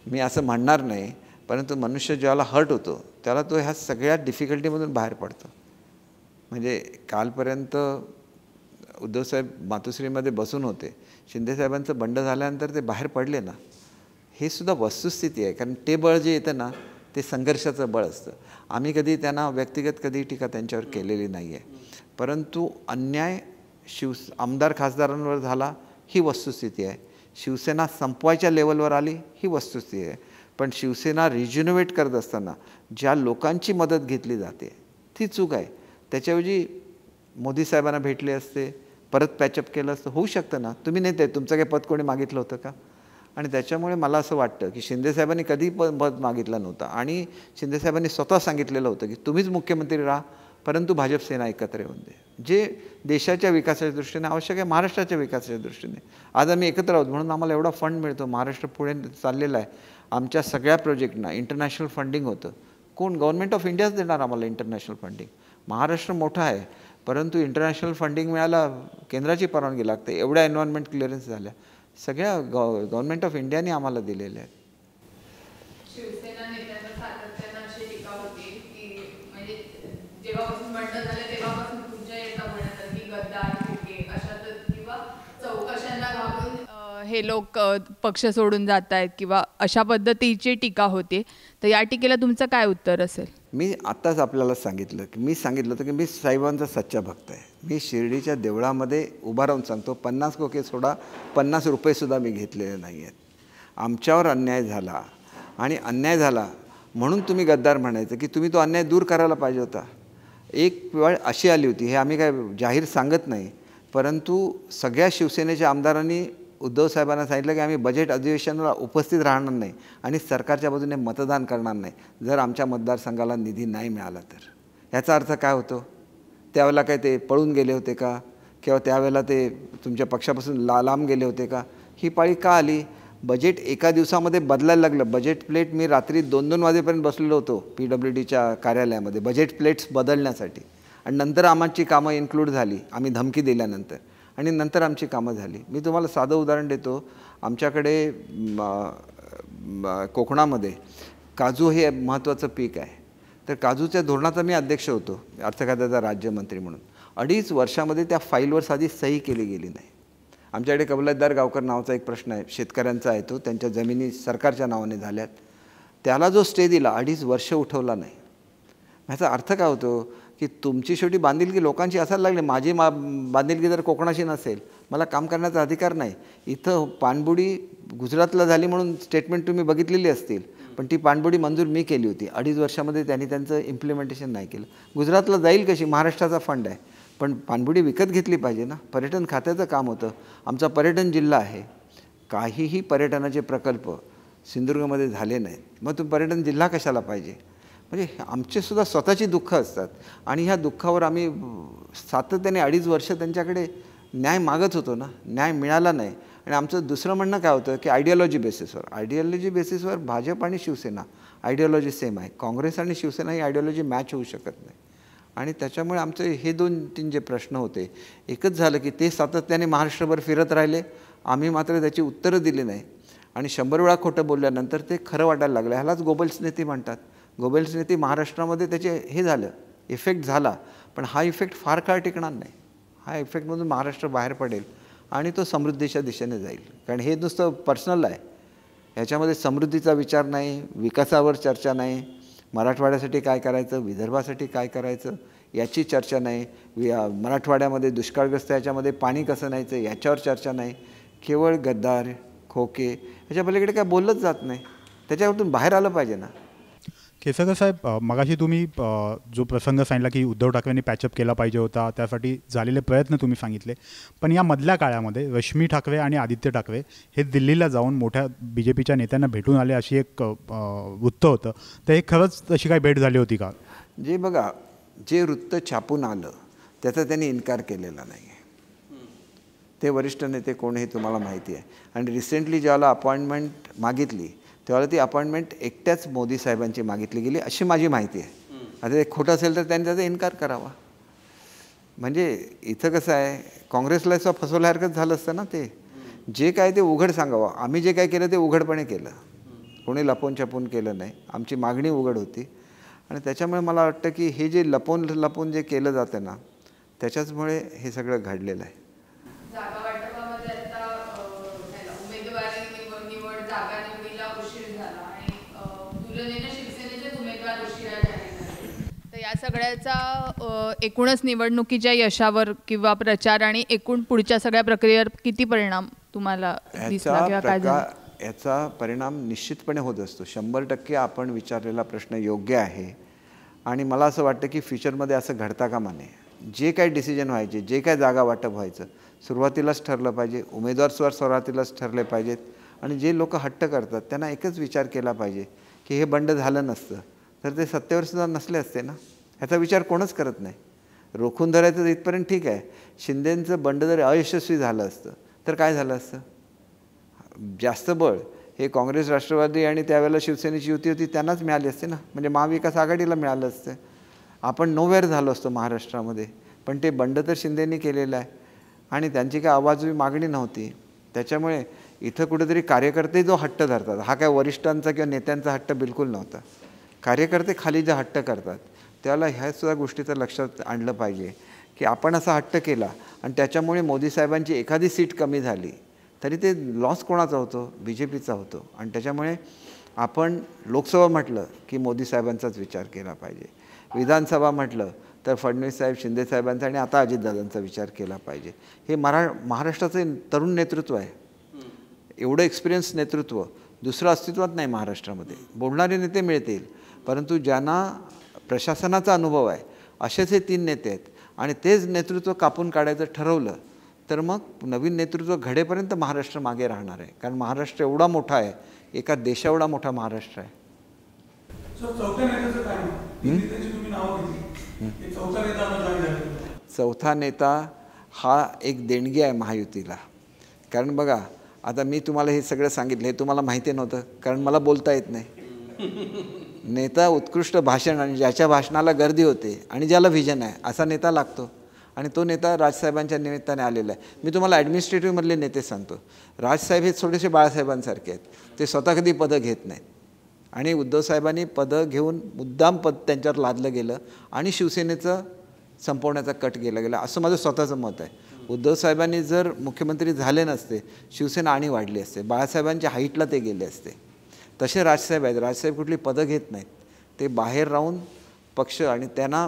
मी असं म्हणणार नाही, परंतु मनुष्य ज्याला हर्ट होतो त्याला तो ह्या सगळ्या डिफिकल्टीमधून बाहेर पडतो. म्हणजे कालपर्यंत उद्धवसाहेब मातोश्रीमध्ये बसून होते, शिंदेसाहेबांचं बंड झाल्यानंतर ते बाहेर पडले ना, हे सुद्धा वस्तुस्थिती आहे. कारण ते बळ जे येतं ना ते संघर्षाचं बळ असतं. आम्ही कधी त्यांना व्यक्तिगत कधी टीका त्यांच्यावर केलेली नाही आहे. परंतु अन्याय आमदार खासदारांवर झाला ही वस्तुस्थिती आहे. शिवसेना संपवायच्या लेवलवर आली ही वस्तुस्थिती आहे. पण शिवसेना रिज्युनोवेट करत असताना ज्या लोकांची मदत घेतली जाते ती चूक आहे. त्याच्याऐवजी मोदी साहेबांना भेटले असते, परत पॅचअप केलं असतं, होऊ शकतं ना. तुम्ही नेते, तुमचं काही पद कोणी मागितलं होतं का? आणि त्याच्यामुळे मला असं वाटतं की शिंदेसाहेबांनी कधी पद मागितलं नव्हतं. आणि शिंदेसाहेबांनी स्वतः सांगितलेलं होतं की तुम्हीच मुख्यमंत्री राहा, परंतु भाजप सेना एकत्र येऊन दे. जे देशाच्या विकासाच्या दृष्टीने आवश्यक आहे, महाराष्ट्राच्या विकासाच्या दृष्टीने. आज आम्ही एकत्र आहोत म्हणून आम्हाला एवढा फंड मिळतो, महाराष्ट्र पुढे चाललेला आहे. आमच्या सगळ्या प्रोजेक्टना इंटरनॅशनल फंडिंग होतं. कोण? गव्हर्नमेंट ऑफ इंडियाच देणार आम्हाला इंटरनॅशनल फंडिंग. महाराष्ट्र मोठा आहे, परंतु इंटरनॅशनल फंडिंग मिळायला केंद्राची परवानगी लागते. एवढ्या एन्व्हायरमेंट क्लिअरन्स झाल्या सगळ्या गव्हर्नमेंट ऑफ इंडियाने आम्हाला दिलेल्या आहेत. शिवसेना नेत्यांना सातत्यानं अशी टीका होती की म्हणजे जेव्हापासून बंड झाले तेव्हापासून तुमच्या येता म्हणतात की गद्दार, ठेके अशा किंवा हे लोक पक्ष सोडून जात आहेत किंवा अशा पद्धतीची टीका होते, तर या टीकेला तुमचं काय उत्तर असेल? मी आत्ताच आपल्याला सांगितलं होतं की मी साईबाबांचा सच्चा भक्त आहे. मी शिर्डीच्या देवळामध्ये उभा राहून सांगतो, 50 कोके सोडा, 50 रुपयेसुद्धा मी घेतलेले नाही आहेत. आमच्यावर अन्याय झाला आणि अन्याय झाला म्हणून तुम्ही गद्दार म्हणायचं की तुम्ही तो अन्याय दूर करायला पाहिजे होता. एक वेळ अशी आली होती, हे आम्ही काय जाहीर सांगत नाही, परंतु सगळ्या शिवसेनेच्या आमदारांनी उद्धव साहेबांना सांगितलं की आम्ही बजेट अधिवेशनाला उपस्थित राहणार नाही आणि सरकारच्या बाजूने मतदान करणार नाही जर आमच्या मतदारसंघाला निधी नाही मिळाला तर. याचा अर्थ काय होतो? त्यावेळेला काय ते पळून गेले होते का, किंवा त्यावेळेला ते तुमच्या पक्षापासून लांब गेले होते का? ही पाळी का आली? बजेट एका दिवसामध्ये बदलायला लागलं. बजेट प्लेट मी रात्री 2-2 वाजेपर्यंत बसलेलो होतो PWDच्या कार्यालयामध्ये बजेट प्लेट्स बदलण्यासाठी, आणि नंतर आमची कामं इन्क्लूड झाली, आम्ही धमकी दिल्यानंतर, आणि नंतर आमची कामं झाली. मी तुम्हाला साधं उदाहरण देतो. आमच्याकडे कोकणामध्ये काजू हे महत्त्वाचं पीक आहे. तर काजूच्या धोरणाचा मी अध्यक्ष होतो, अर्थखात्याचा राज्यमंत्री म्हणून. 2.5 वर्षामध्ये त्या फाईलवर साधी सही केली गेली नाही. आमच्याकडे कबलातदार गावकर नावाचा एक प्रश्न आहे, शेतकऱ्यांचा आहे तो. त्यांच्या जमिनी सरकारच्या नावाने झाल्यात. त्याला जो स्टे दिला 2.5 वर्ष उठवला नाही. ह्याचा अर्थ काय होतो की तुमची शेवटी बांधिलकी लोकांची असायला लागली. माझी बांधिलकी जर कोकणाशी नसेल, मला काम करण्याचा अधिकार नाही. इथं पाणबुडी गुजरातला झाली म्हणून स्टेटमेंट तुम्ही बघितलेली असतील, पण ती पाणबुडी मंजूर मी केली होती. 2.5 वर्षामध्ये त्यांनी त्यांचं इम्प्लिमेंटेशन नाही केलं. गुजरातला जाईल कशी? महाराष्ट्राचा फंड आहे, पण पाणबुडी विकत घेतली पाहिजे ना. पर्यटन खात्याचं काम होतं. आमचा पर्यटन जिल्हा आहे. काहीही पर्यटनाचे प्रकल्प सिंधुदुर्गमध्ये झाले नाहीत. मग तुम्ही पर्यटन जिल्हा कशाला पाहिजे? म्हणजे आमचेसुद्धा स्वतःची दुःखं असतात, आणि ह्या दुःखावर आम्ही सातत्याने 2.5 वर्ष त्यांच्याकडे न्याय मागत होतो ना. न्याय मिळाला नाही. आणि आमचं दुसरं म्हणणं काय होतं की आयडिओलॉजी बेसिसवर भाजप आणि शिवसेना आयडिओलॉजी सेम आहे. काँग्रेस आणि शिवसेना ही आयडिओलॉजी मॅच होऊ शकत नाही. आणि त्याच्यामुळे आमचे हे 2-3 जे प्रश्न होते, एकच झालं की ते सातत्याने महाराष्ट्रभर फिरत राहिले. आम्ही मात्र त्याची उत्तरं दिली नाही. आणि 100 वेळा खोटं बोलल्यानंतर ते खरं वाटायला लागलं. ह्यालाच गोबल्स नीती म्हणतात. गोबल्स नीती महाराष्ट्रामध्ये त्याचे हे झालं, इफेक्ट झाला, पण हा इफेक्ट फार काळ टिकणार नाही. हा इफेक्टमधून महाराष्ट्र बाहेर पडेल आणि तो समृद्धीच्या दिशेने जाईल. कारण हे नुसतं पर्सनल आहे. ह्याच्यामध्ये समृद्धीचा विचार नाही, विकासावर चर्चा नाही, मराठवाड्यासाठी काय करायचं, विदर्भासाठी काय करायचं याची चर्चा नाही, मराठवाड्यामध्ये दुष्काळग्रस्त याच्यामध्ये पाणी कसं न्यायचं याच्यावर चर्चा नाही. केवळ गद्दार, खोके, ह्याच्या पलीकडे काय बोललंच जात नाही. त्याच्यावरतून बाहेर आलं पाहिजे ना. केसरकर साहेब, मगाशी तुम्ही जो प्रसंग सांगितला की उद्धव ठाकरेंनी पॅचअप केला पाहिजे होता, त्यासाठी झालेले प्रयत्न तुम्ही सांगितले, पण या मधल्या काळामध्ये रश्मी ठाकरे आणि आदित्य ठाकरे हे दिल्लीला जाऊन मोठ्या BJPच्या नेत्यांना भेटून आले अशी एक वृत्त होतं. तर हे खरंच तशी काही भेट झाली होती का? जे बघा, जे वृत्त छापून आलं त्याचा त्यांनी इन्कार केलेला नाही. ते वरिष्ठ नेते कोण हे तुम्हाला माहिती आहे. आणि रिसेंटली ज्याला अपॉइंटमेंट मागितली तेव्हा ती अपॉइंटमेंट एकट्याच मोदी साहेबांची मागितली गेली अशी माझी माहिती आहे. आता ते खोटं असेल तर त्यांनी त्याचा इन्कार करावा. म्हणजे इथं कसं आहे, काँग्रेसला असं फसवल्यासारखंच झालं असतं ना. ते जे काय ते उघड सांगावं. आम्ही जे काय केलं ते उघडपणे केलं, कोणी लपवून छपून केलं नाही. आमची मागणी उघड होती. आणि त्याच्यामुळे मला वाटतं की हे जे लपवून जे केलं जातं ना, त्याच्याचमुळे हे सगळं घडलेलं आहे. जागा वाटपामध्ये आता उमेदवारी निवड जागा निवडीला उशीर झाला आणि तुलनेने शिवसेनेचे उमेदवार उशिरा जाहीर झाले. तर या सगळ्याचा एकूणच निवडणुकीच्या यशावर किंवा प्रचार आणि एकूण पुढच्या सगळ्या प्रक्रियेवर किती परिणाम तुम्हाला दिसला किंवा काय झालं? याचा परिणाम निश्चितपणे होत असतो. 100% आपण विचारलेला प्रश्न योग्य आहे. आणि मला असं वाटतं की फ्युचरमध्ये असं घडता कामा नये. जे काही डिसिजन व्हायचे, जे काय जागा वाटप व्हायचं, सुरुवातीलाच ठरलं पाहिजे. उमेदवार सुरुवातीलाच ठरले पाहिजेत. आणि जे लोक हट्ट करतात त्यांना एकच विचार केला पाहिजे की हे बंड झालं नसतं तर ते सत्तेवर सुद्धा नसले असते ना. ह्याचा विचार कोणच करत नाही. रोखून धरायचं इथपर्यंत ठीक आहे. शिंदेंचं बंड जर अयशस्वी झालं असतं तर काय झालं असतं? जास्त बळ हे काँग्रेस, राष्ट्रवादी आणि त्यावेळेला शिवसेनेची युती होती त्यांनाच मिळाली असते ना. म्हणजे महाविकास आघाडीला मिळालं असतं. आपण नोवेअर झालो असतो महाराष्ट्रामध्ये. पण ते बंड तर शिंदेंनी केलेलं आहे आणि त्यांची काय आवाजवी मागणी नव्हती. त्याच्यामुळे इथं कुठेतरी कार्यकर्ते जो हट्ट धरतात, हा काय वरिष्ठांचा किंवा नेत्यांचा हट्ट बिलकुल नव्हता. कार्यकर्ते खाली जे हट्ट करतात त्याला ह्यासुद्धा गोष्टीचं लक्षात आणलं पाहिजे की आपण असा हट्ट केला आणि त्याच्यामुळे मोदी साहेबांची एखादी सीट कमी झाली तरी ते लॉस कोणाचा होतो? BJPचा होतो. आणि त्याच्यामुळे आपण लोकसभा म्हटलं की मोदी साहेबांचाच विचार केला पाहिजे, विधानसभा म्हटलं तर फडणवीस साहेब, शिंदे साहेबांचा आणि आता अजितदादांचा विचार केला पाहिजे. हे महाराष्ट्राचं तरुण नेतृत्व आहे. एवढं एक्सपिरियन्स नेतृत्व दुसरं अस्तित्वात नाही महाराष्ट्रामध्ये. बोलणारे नेते मिळतील, परंतु ज्यांना प्रशासनाचा अनुभव आहे असेच हे 3 नेते आहेत. आणि तेच नेतृत्व कापून काढायचं ठरवलं तर मग नवीन नेतृत्व घडेपर्यंत महाराष्ट्र मागे राहणार आहे. कारण महाराष्ट्र एवढा मोठा आहे, एका देशाएवढा मोठा महाराष्ट्र आहे. चौथा नेता हा एक देणगी आहे महायुतीला. कारण बघा, आता मी तुम्हाला हे सगळं सांगितलं, हे तुम्हाला माहिती नव्हतं कारण मला बोलता येत नाही. नेता उत्कृष्ट भाषण आणि ज्याच्या भाषणाला गर्दी होते आणि ज्याला व्हिजन आहे असा नेता लागतो. आणि तो नेता राजसाहेबांच्या निमित्ताने आलेला आहे. मी तुम्हाला ॲडमिनिस्ट्रेटिव्हमधले नेते सांगतो. राजसाहेब हे थोडेसे बाळासाहेबांसारखे आहेत. ते स्वतः कधी पदं घेत नाहीत. आणि उद्धवसाहेबांनी पदं घेऊन मुद्दाम पद त्यांच्यावर लादलं गेलं आणि शिवसेनेचं संपवण्याचा कट केला गेला, असं माझं स्वतःचं मत आहे. उद्धवसाहेबांनी जर मुख्यमंत्री झाले नसते, शिवसेना आणि वाढली असते. बाळासाहेबांच्या हाईटला ते गेले असते. तसे राजसाहेब आहेत. राजसाहेब कुठली पदं घेत नाहीत. ते बाहेर राहून पक्ष, आणि त्यांना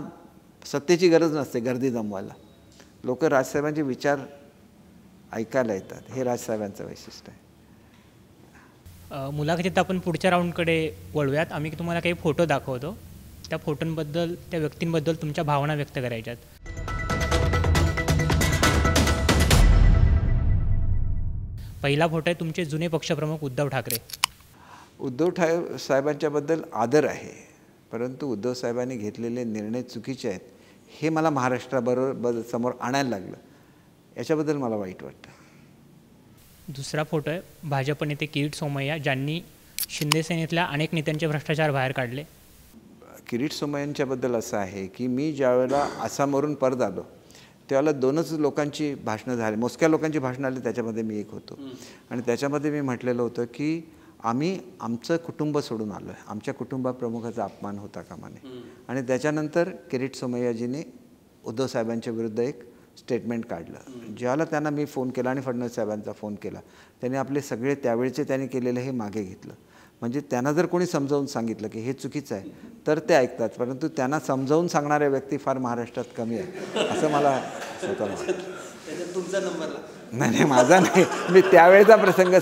सत्तेची गरज नसते गर्दी जमवायला. लोक राजसाहेबांचे विचार ऐकायला येतात. हे राजसाहेबांचं वैशिष्ट्य आहे. मुलाखतीत आपण पुढच्या राऊंडकडे वळूयात. आम्ही तुम्हाला काही फोटो दाखवतो. त्या फोटोंबद्दल, त्या व्यक्तींबद्दल तुमच्या भावना व्यक्त करायच्यात. पहिला फोटो आहे तुमचे जुने पक्षप्रमुख उद्धव ठाकरे. उद्धव साहेबांच्याबद्दल आदर आहे, परंतु उद्धव साहेबांनी घेतलेले निर्णय चुकीचे आहेत हे मला महाराष्ट्राबरोबर समोर आणायला लागलं. याच्याबद्दल मला वाईट वाटतं. दुसरा फोटो आहे भाजप नेते किरीट सोमय्या, ज्यांनी शिंदे सेनेतल्या अनेक नेत्यांचे भ्रष्टाचार बाहेर काढले. किरीट सोमय्यांच्याबद्दल असं आहे की मी ज्यावेळेला आसामवरून परत आलो त्यावेळेला 2च लोकांची भाषणं झाली, मोजक्या लोकांची भाषणं आली, त्याच्यामध्ये मी एक होतो. आणि त्याच्यामध्ये मी म्हटलेलं होतं की आम्ही आमचं कुटुंब सोडून आलो आहे, आमच्या कुटुंबाप्रमुखाचा अपमान होता कामा नये. आणि त्याच्यानंतर किरीट सोमय्याजीने उद्धव साहेबांच्या विरुद्ध एक स्टेटमेंट काढलं. ज्याला त्यांना मी फोन केला आणि फडणवीस साहेबांचा फोन केला, त्यांनी आपले सगळे त्यावेळचे त्यांनी केलेलं हे मागे घेतलं. म्हणजे त्यांना जर कोणी समजावून सांगितलं की हे चुकीचं आहे तर ते ऐकतात, परंतु त्यांना समजावून सांगणाऱ्या व्यक्ती फार महाराष्ट्रात कमी आहे असं मला स्वतःला वाटतं. तुमचा नंबर नाही, माझा नाही, मी त्यावेळेचा प्रसंग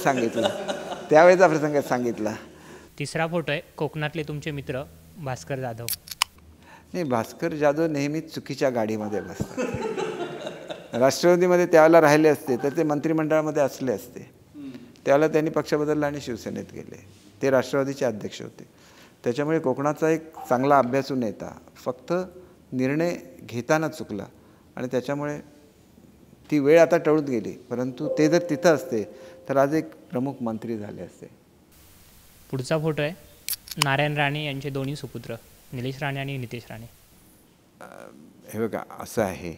सांगितला. तिसरा फोटो आहे कोकणातले तुमचे मित्र भास्कर जाधव. नाही, भास्कर जाधव नेहमीच चुकीच्या गाडीमध्ये बसतात. राष्ट्रवादीमध्ये त्यावेळेला राहिले असते तर ते मंत्रिमंडळामध्ये असले असते. त्यावेळेला त्यांनी पक्ष बदलला आणि शिवसेनेत गेले. ते राष्ट्रवादीचे अध्यक्ष होते. त्याच्यामुळे कोकणाचा एक चांगला अभ्यासू नेता फक्त निर्णय घेताना चुकला आणि त्याच्यामुळे ती वेळ आता टळून गेली. परंतु ते जर तिथं असते तर आज एक प्रमुख मंत्री झाले असते. पुढचा फोटो आहे नारायण राणे यांचे दोन्ही सुपुत्र निलेश राणे आणि नितेश राणे. हे बघा, असं आहे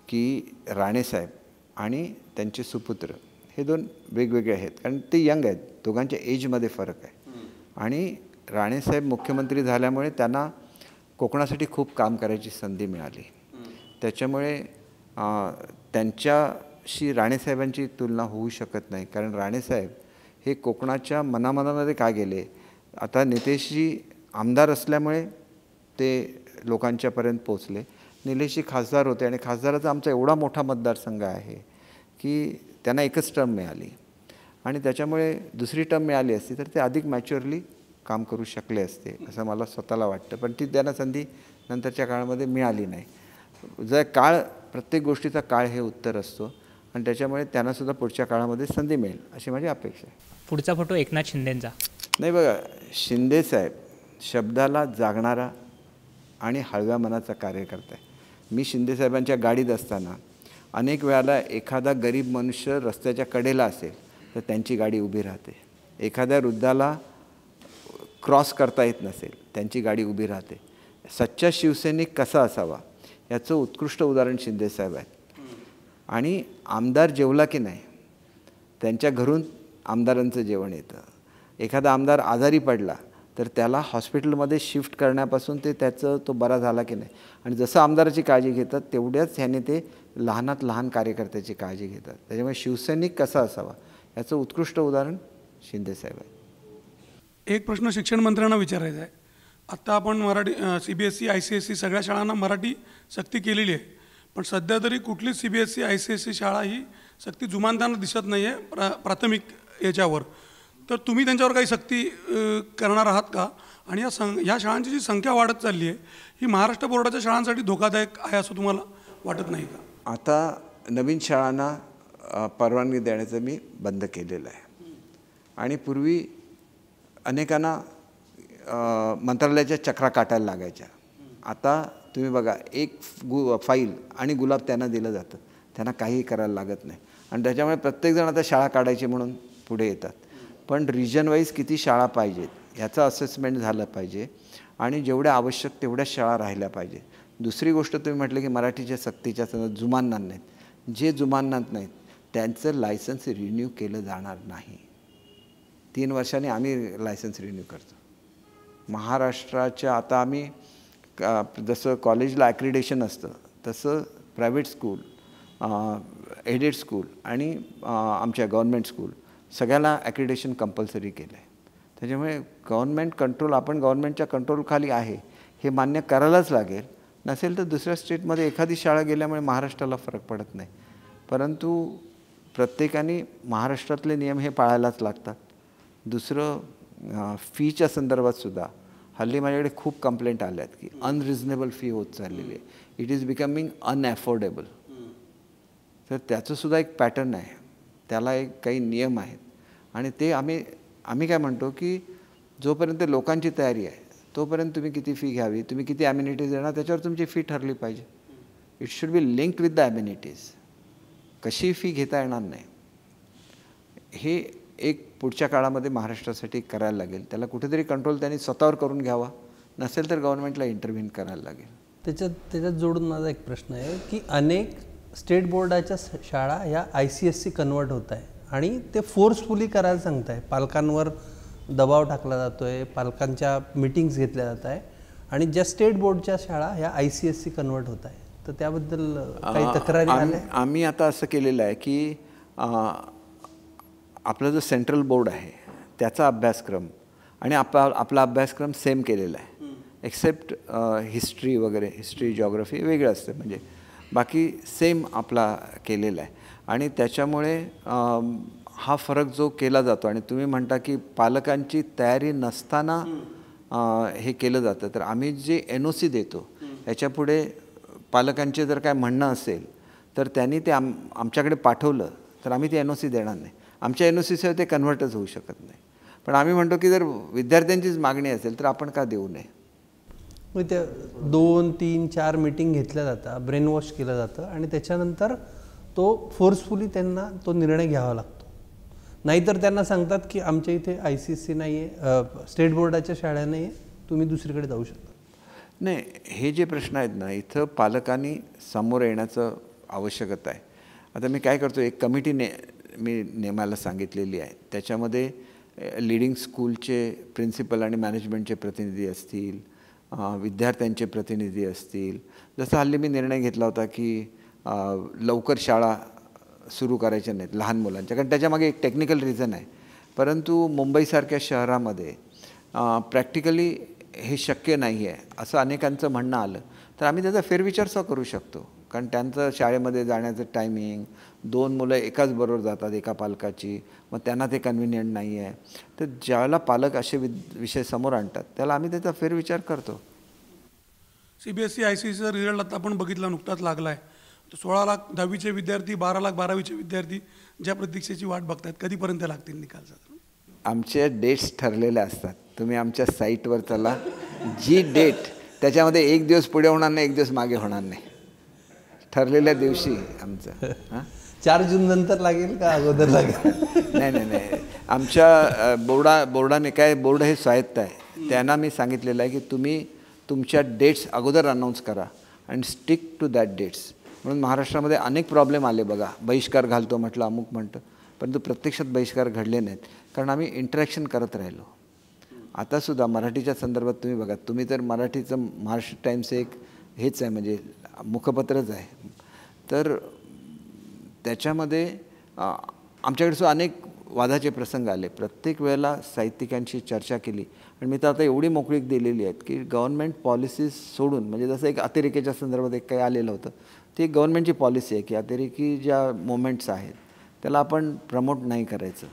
की राणेसाहेब आणि त्यांचे सुपुत्र हे 2 वेगवेगळे आहेत. कारण ते यंग आहेत, दोघांच्या एजमध्ये फरक आहे. आणि राणेसाहेब मुख्यमंत्री झाल्यामुळे त्यांना कोकणासाठी खूप काम करायची संधी मिळाली. त्याच्यामुळे त्यांच्याशी राणेसाहेबांची तुलना होऊ शकत नाही. कारण राणेसाहेब हे कोकणाच्या मनामनामध्ये का गेले. आता नितेशजी आमदार असल्यामुळे ते लोकांच्यापर्यंत पोचले. निलेशजी खासदार होते आणि खासदाराचा आमचा एवढा मोठा मतदारसंघ आहे की त्यांना एकच टर्म मिळाली आणि त्याच्यामुळे दुसरी टर्म मिळाली असती तर ते अधिक मॅच्युअरली काम करू शकले असते असं मला स्वतःला वाटतं. पण ती त्यांना संधी नंतरच्या काळामध्ये मिळाली नाही. जर काळ, प्रत्येक गोष्टीचा काळ हे उत्तर असतो आणि त्याच्यामुळे त्यांनासुद्धा पुढच्या काळामध्ये संधी मिळेल अशी माझी अपेक्षा आहे. पुढचा फोटो एकनाथ शिंदेंचा. नाही बघा, शिंदेसाहेब शब्दाला जागणारा आणि हळव्या मनाचा कार्यकर्ता आहे. मी शिंदेसाहेबांच्या गाडीत असताना अनेक वेळाला एखादा गरीब मनुष्य रस्त्याच्या कडेला असेल तर त्यांची गाडी उभी राहते. एखाद्या वृद्धाला क्रॉस करता येत नसेल त्यांची गाडी उभी राहते. सच्चा शिवसैनिक कसा असावा याचं उत्कृष्ट उदाहरण शिंदेसाहेब आहेत. आणि आमदार जेवला की नाही त्यांच्या घरून आमदारांचं जेवण येतं. एखादा आमदार आजारी पडला तर त्याला हॉस्पिटलमध्ये शिफ्ट करण्यापासून ते त्याचं तो बरा झाला की नाही. आणि जसं आमदाराची काळजी घेतात तेवढ्याच ह्याने ते लहानात लहान कार्यकर्त्याची काळजी घेतात. त्याच्यामुळे शिवसैनिक कसा असावा याचं उत्कृष्ट उदाहरण शिंदेसाहेब आहे. एक प्रश्न शिक्षण मंत्र्यांना विचारायचा आहे. आत्ता आपण मराठी CBSE ICSE सगळ्या शाळांना मराठी सक्ती केलेली आहे, पण सध्या तरी कुठलीच CBSE ICSE शाळा ही सक्ती जुमानताना दिसत नाही आहे प्राथमिक याच्यावर. तर तुम्ही त्यांच्यावर काही सक्ती करणार आहात का? आणि ह्या शाळांची जी संख्या वाढत चालली आहे ही महाराष्ट्र बोर्डाच्या शाळांसाठी धोकादायक आहे असं तुम्हाला वाटत नाही का? आता नवीन शाळांना परवानगी देण्याचं मी बंद केलेलं आहे. आणि पूर्वी अनेकांना मंत्रालयाच्या चक्रा काटायला लागायच्या. आता तुम्ही बघा, एक फाईल आणि गुलाब त्यांना दिलं जातं, त्यांना काहीही करायला लागत नाही. आणि त्याच्यामुळे प्रत्येकजण आता शाळा काढायची म्हणून पुढे येतात. पण रिजन वाईज किती शाळा पाहिजेत ह्याचं असेसमेंट झालं पाहिजे आणि जेवढ्या आवश्यक तेवढ्याच शाळा राहिल्या पाहिजेत. दुसरी गोष्ट तुम्ही म्हटलं की मराठीच्या सक्तीच्या जुमानणार नाहीत. जे जुमानणार नाहीत त्यांचं लायसन्स रिन्यू केलं जाणार नाही. 3 वर्षांनी आम्ही लायसन्स रिन्यू करतो. महाराष्ट्राच्या आता आम्ही जसं कॉलेजला ॲक्रिडेशन असतं तसं प्रायव्हेट स्कूल, एडेड स्कूल आणि आमच्या गव्हर्नमेंट स्कूल सगळ्याला ॲक्रिडेशन कंपल्सरी केलं आहे. त्याच्यामुळे गव्हर्नमेंट कंट्रोल, आपण गव्हर्नमेंटच्या कंट्रोलखाली आहे हे मान्य करायलाच लागेल. नसेल तर दुसऱ्या स्टेटमध्ये एखादी शाळा गेल्यामुळे महाराष्ट्राला फरक पडत नाही. परंतु प्रत्येकाने महाराष्ट्रातले नियम हे पाळायलाच लागतात. दुसरं फीच्या संदर्भात सुद्धा हल्ली माझ्याकडे खूप कंप्लेंट आल्या आहेत की अनरिजनेबल फी होत चाललेली आहे. It is becoming unaffordable. तर त्याचंसुद्धा एक पॅटर्न आहे, त्याला एक काही नियम आहेत. आणि ते आम्ही काय म्हणतो की जोपर्यंत लोकांची तयारी आहे तोपर्यंत तुम्ही किती फी घ्यावी, तुम्ही किती ॲम्युनिटीज देणार त्याच्यावर तुमची फी ठरली पाहिजे. It should be linked with the amenities. कशी फी घेता येणार नाही. हे एक पुढच्या काळामध्ये महाराष्ट्रासाठी करायला लागेल. त्याला कुठेतरी कंट्रोल त्यांनी स्वतःवर करून घ्यावा, नसेल तर गव्हर्नमेंटला इंटरव्हीन करायला लागेल. त्याच्यात जोडून माझा एक प्रश्न आहे की अनेक स्टेट बोर्डाच्या शाळा ह्या ICSE कन्वर्ट होत आहे आणि ते फोर्सफुली करायला सांगत आहे. पालकांवर दबाव टाकला जातो आहे, पालकांच्या मीटिंग्स घेतल्या जात आहे आणि ज्या स्टेट बोर्डच्या शाळा ह्या ICSE कन्वर्ट होत आहे. तर त्याबद्दल काही तक्रारी आल्या? आम्ही आता असं केलेलं आहे की आपला जो सेंट्रल बोर्ड आहे त्याचा अभ्यासक्रम आणि आपला अभ्यासक्रम सेम केलेला आहे. एक्सेप्ट हिस्ट्री वगैरे, हिस्ट्री जिओग्राफी वेगळं असतं, म्हणजे बाकी सेम आपला केलेला आहे. आणि त्याच्यामुळे हा फरक जो केला जातो आणि तुम्ही म्हणता की पालकांची तयारी नसताना हे केलं जातं, तर आम्ही जे NOC देतो याच्यापुढे पालकांचे जर काय म्हणणं असेल तर त्यांनी ते आमच्याकडे पाठवलं तर आम्ही ते NOC देणार नाही. आमच्या NOCशिवाय ते कन्व्हर्टच होऊ शकत नाही. पण आम्ही म्हणतो की जर विद्यार्थ्यांचीच मागणी असेल तर आपण का देऊ नये. मग त्या 2, 3, 4 मीटिंग घेतल्या जातात, ब्रेन वॉश केलं जातं आणि त्याच्यानंतर तो फोर्सफुली त्यांना तो निर्णय घ्यावा लागतो. नाहीतर त्यांना सांगतात की आमच्या इथे ICSE नाही आहे, स्टेट बोर्डाच्या शाळा नाही आहे, तुम्ही दुसरीकडे जाऊ शकता. नाही, हे जे प्रश्न आहेत ना, इथं पालकांनी समोर येण्याचं आवश्यकता आहे. आता मी काय करतो, एक कमिटी मी नेमायला सांगितलेली आहे. त्याच्यामध्ये लीडिंग स्कूलचे प्रिन्सिपल आणि मॅनेजमेंटचे प्रतिनिधी असतील, विद्यार्थ्यांचे प्रतिनिधी असतील. जसं हल्ली मी निर्णय घेतला होता की लवकर शाळा सुरू करायच्या नाहीत लहान मुलांच्या, कारण त्याच्यामागे एक टेक्निकल रिझन आहे. परंतु मुंबईसारख्या शहरामध्ये प्रॅक्टिकली हे शक्य नाही आहे असं अनेकांचं म्हणणं आलं तर आम्ही त्याचा फेरविचार करू शकतो. कारण त्यांचं शाळेमध्ये जाण्याचं टायमिंग, 2 मुलं एकाच बरोबर जातात एका पालकाची, मग त्यांना ते कन्व्हिनियंट नाही आहे. तर ज्यावेळेला पालक असे विषय समोर आणतात त्याला आम्ही त्याचा फेरविचार करतो. CBSE ICSEचा रिझल्ट आता आपण बघितला, नुकताच लागला आहे. 16 लाख 10वीचे विद्यार्थी, 12 लाख 12वीचे विद्यार्थी ज्या प्रतीक्षेची वाट बघतायत, कधीपर्यंत लागतील निकाल? आमचे डेट्स ठरलेले असतात. तुम्ही आमच्या साईटवर चला, जी डेट त्याच्यामध्ये 1 दिवस पुढे होणार नाही, 1 दिवस मागे होणार नाही. ठरलेल्या दिवशी आमचं 4 जून नंतर लागेल का अगोदर लागेल? नाही. आमच्या बोर्डाने काय, बोर्ड हे स्वायत्त आहे, त्यांना मी सांगितलेलं आहे की तुम्ही तुमच्या डेट्स अगोदर अनाऊन्स करा आणि स्टिक टू दॅट डेट्स. म्हणून महाराष्ट्रामध्ये अनेक प्रॉब्लेम आले बघा. बहिष्कार घालतो म्हटलं, अमुक म्हणतं, परंतु प्रत्यक्षात बहिष्कार घडले नाहीत कारण आम्ही इंटरॅक्शन करत राहिलो. आतासुद्धा मराठीच्या संदर्भात तुम्ही बघा, तुम्ही तर मराठीचं महाराष्ट्र टाइम्स एक हेच आहे, म्हणजे मुखपत्रच आहे. तर त्याच्यामध्ये आमच्याकडे सुद्धा अनेक वादाचे प्रसंग आले, प्रत्येक वेळेला साहित्यिकांशी चर्चा केली आणि मी तर आता एवढी मोकळीक दिलेली आहेत की गव्हर्नमेंट पॉलिसीज सोडून, म्हणजे जसं एक अतिरेक्याच्या संदर्भात एक काही आलेलं होतं, ती एक गव्हर्नमेंटची पॉलिसी आहे की अतिरेकी ज्या मुवमेंट्स आहेत त्याला आपण प्रमोट नाही करायचं.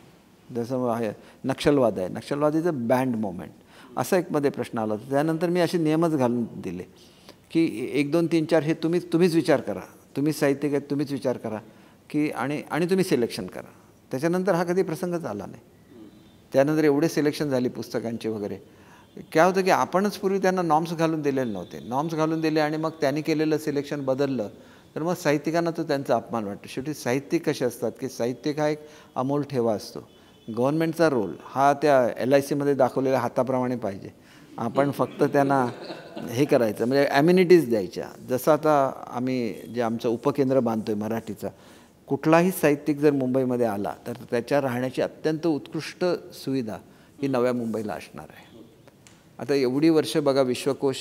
जसं आहे नक्षलवाद आहे, नक्षलवाद इज अ बँड मुवमेंट, असा एक मध्ये प्रश्न आला होता. त्यानंतर मी असे नियमच घालून दिले की 1, 2, 3, 4 हे तुम्हीच विचार करा, तुम्हीच साहित्यिक आहेत, तुम्हीच विचार करा की आणि तुम्ही सिलेक्शन करा. त्याच्यानंतर हा कधी प्रसंगच आला नाही. त्यानंतर एवढे सिलेक्शन झाली पुस्तकांचे वगैरे. काय होतं की आपणच पूर्वी त्यांना नॉर्म्स घालून दिलेले नव्हते, नॉर्म्स घालून दिले आणि मग त्यांनी केलेलं सिलेक्शन बदललं तर मग साहित्यिकांना तो त्यांचा अपमान वाटतो. शेवटी साहित्यिक कसे असतात की साहित्यिक हा एक अमोल ठेवा असतो. गव्हर्नमेंटचा रोल हा त्या LICमध्ये दाखवलेल्या हाताप्रमाणे पाहिजे. आपण फक्त त्यांना हे करायचं, म्हणजे ॲम्युनिटीज द्यायच्या. जसं आता आम्ही जे आमचं उपकेंद्र बांधतो आहे मराठीचा, कुठलाही साहित्यिक जर मुंबईमध्ये आला तर त्याच्या राहण्याची अत्यंत उत्कृष्ट सुविधा ही नव्या मुंबईला असणार आहे. आता एवढी वर्ष बघा विश्वकोश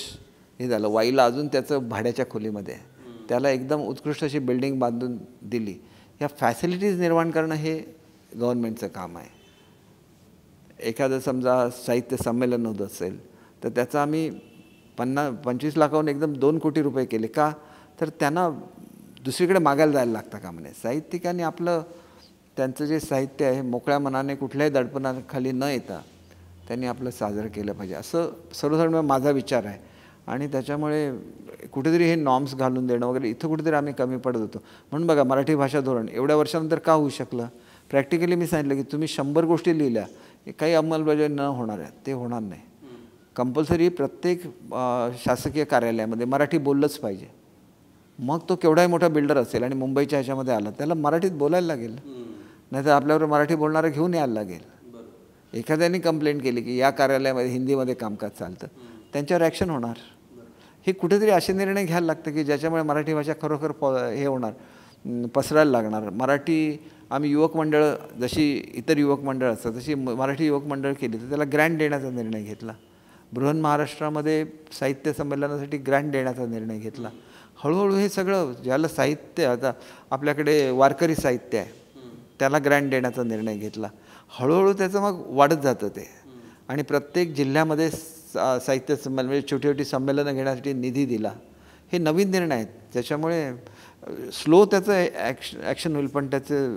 हे झालं, वाईला अजून त्याचं भाड्याच्या खोलीमध्ये आहे, त्याला एकदम उत्कृष्ट अशी बिल्डिंग बांधून दिली. ह्या फॅसिलिटीज निर्माण करणं हे गव्हर्नमेंटचं काम आहे. एखादं समजा साहित्य संमेलन होत असेल तर त्याचं आम्ही 25 लाखाहून एकदम 2 कोटी रुपये केले. का तर त्यांना दुसरीकडे मागायला जायला लागतं कामा नये. साहित्यिकांनी आपलं त्यांचं जे साहित्य आहे मोकळ्या मनाने कुठल्याही दडपणाखाली न येता त्यांनी आपलं साजरं केलं पाहिजे, असं सर्वसाधारण माझा विचार आहे. आणि त्याच्यामुळे कुठेतरी हे नॉर्म्स घालून देणं वगैरे इथं कुठेतरी आम्ही कमी पडत होतो. म्हणून बघा मराठी भाषा धोरण एवढ्या वर्षानंतर का होऊ शकलं. प्रॅक्टिकली मी सांगितलं की तुम्ही 100 गोष्टी लिहिल्या, काही अंमलबजावणी न होणार आहे ते होणार नाही. कंपल्सरी प्रत्येक शासकीय कार्यालयामध्ये मराठी बोललंच पाहिजे. मग तो केवढाही मोठा बिल्डर असेल आणि मुंबईच्या ह्याच्यामध्ये आला त्याला मराठीत बोलायला लागेल, नाही तर आपल्यावर मराठी बोलणारं घेऊन यायला लागेल. एखाद्याने कंप्लेंट केली की या कार्यालयामध्ये हिंदीमध्ये कामकाज चालतं, त्यांच्यावर ॲक्शन होणार. हे कुठेतरी असे निर्णय घ्यायला लागतं की ज्याच्यामुळे मराठी भाषा खरोखर हे होणार, पसरायला लागणार. मराठी आम्ही युवक मंडळ, जशी इतर युवक मंडळ असतात तशी मराठी युवक मंडळ केली तर त्याला ग्रँट देण्याचा निर्णय घेतला. बृहन महाराष्ट्रामध्ये साहित्य संमेलनासाठी ग्रँट देण्याचा निर्णय घेतला. हळूहळू हे सगळं ज्याला साहित्य, आता आपल्याकडे वारकरी साहित्य आहे त्याला ग्रँट देण्याचा निर्णय घेतला. हळूहळू त्याचं मग वाढत जातं ते. आणि प्रत्येक जिल्ह्यामध्ये साहित्य संमेलन म्हणजे छोटी छोटी संमेलनं घेण्यासाठी निधी दिला. हे नवीन निर्णय आहेत, त्याच्यामुळे स्लो त्याचं ॲक्शन होईल पण त्याचे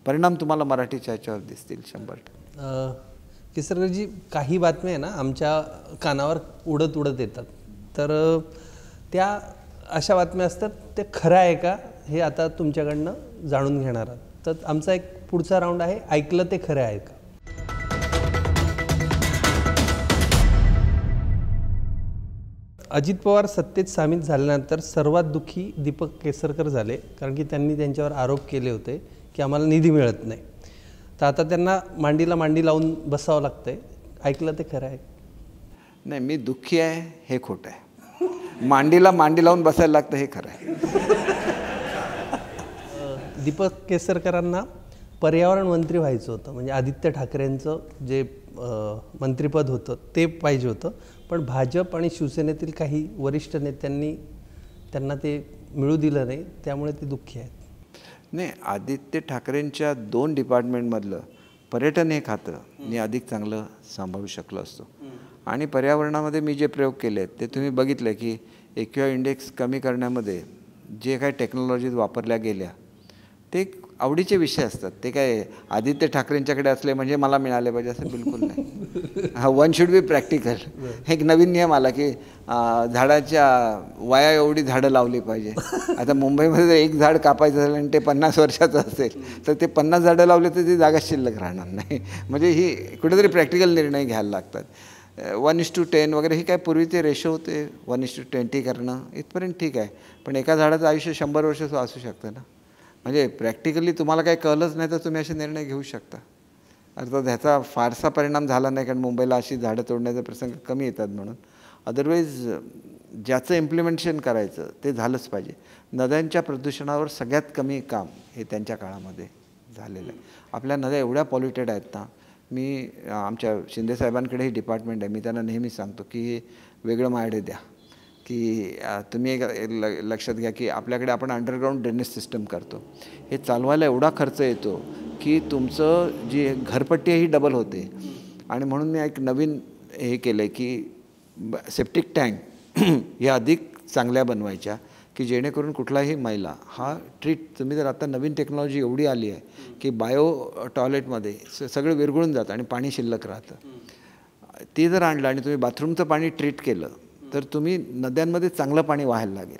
परिणाम तुम्हाला मराठीच्या ह्याच्यावर दिसतील 100%. केसरकरजी, काही बातम्या आहे ना आमच्या कानावर उडत येतात, तर त्या अशा बातम्या असतात, ते खरं आहे का हे आता तुमच्याकडनं जाणून घेणार आहात. तर आमचा एक पुढचा राऊंड आहे, ऐकलं ते खरं आहे का. अजित पवार सत्तेत सामील झाल्यानंतर सर्वात दुःखी दीपक केसरकर झाले, कारण की त्यांनी त्यांच्यावर आरोप केले होते की आम्हाला निधी मिळत नाही. तर आता त्यांना मांडीला मांडी लावून बसावं लागतंय. ऐकलं ते खरं आहे. नाही, मी दुःखी आहे हे खोटं आहे. मांडीला मांडी लावून बसायला लागतं हे खरं आहे. दीपक केसरकरांना पर्यावरण मंत्री व्हायचं होतं, म्हणजे आदित्य ठाकरेंचं जे मंत्रिपद होतं ते पाहिजे होतं, पण भाजप आणि शिवसेनेतील काही वरिष्ठ नेत्यांनी त्यांना ते मिळू दिलं नाही, त्यामुळे ते दुःखी आहेत. नाही, आदित्य ठाकरेंच्या 2 डिपार्टमेंटमधलं पर्यटन हे खातं मी अधिक चांगलं सांभाळू शकलो असतो. आणि पर्यावरणामध्ये मी जे प्रयोग केले आहेत ते तुम्ही बघितलं की AQI इंडेक्स कमी करण्यामध्ये जे काही टेक्नॉलॉजीज वापरल्या गेल्या ते आवडीचे विषय असतात. ते काय आदित्य ठाकरेंच्याकडे असले म्हणजे मला मिळाले पाहिजे असं बिलकुल नाही. One should be practical. एक नवीन नियम आला की झाडाच्या वया एवढी झाडं लावली पाहिजे. आता मुंबईमध्ये जर एक झाड कापायचं झालं आणि ते 50 वर्षाचं असेल तर ते 50 झाडं लावले तर ती जागा शिल्लक राहणार नाही. म्हणजे ही कुठेतरी प्रॅक्टिकल निर्णय घ्यायला लागतात. 1:10 वगैरे हे काय पूर्वीचे रेशो होते, 1:20 करणं इथपर्यंत ठीक आहे, पण एका झाडाचं आयुष्य 100 वर्ष असू शकतं ना. म्हणजे प्रॅक्टिकली तुम्हाला काही कळलंच नाही तर तुम्ही असे निर्णय घेऊ शकता. अर्थात ह्याचा फारसा परिणाम झाला नाही, कारण मुंबईला अशी झाडं तोडण्याचे प्रसंग कमी येतात म्हणून. अदरवाईज ज्याचं इम्प्लिमेंटेशन करायचं ते झालंच पाहिजे. नद्यांच्या प्रदूषणावर सगळ्यात कमी काम हे त्यांच्या काळामध्ये झालेलं आहे. आपल्या नद्या एवढ्या पॉल्युटेड आहेत ना. मी आमच्या शिंदेसाहेबांकडेही डिपार्टमेंट आहे, मी त्यांना नेहमी सांगतो की हे वेगळं माझ्याकडे द्या. की तुम्ही एक लक्षात घ्या की आपल्याकडे आपण अंडरग्राऊंड ड्रेनेज सिस्टम करतो. हे चालवायला एवढा खर्च येतो की तुमचं जी घरपट्टी आहे ही डबल होते. आणि म्हणून मी एक नवीन हे केलं आहे की सेप्टिक टँक ह्या अधिक चांगल्या बनवायच्या की जेणेकरून कुठलाही मैला हा तुम्ही जर आता नवीन टेक्नॉलॉजी एवढी आली आहे की बायो टॉयलेटमध्ये सगळं विरघळून जातं आणि पाणी शिल्लक राहतं. ते जर आणलं आणि तुम्ही बाथरूमचं पाणी ट्रीट केलं तर तुम्ही नद्यांमध्ये चांगलं पाणी वाहायला लागेल.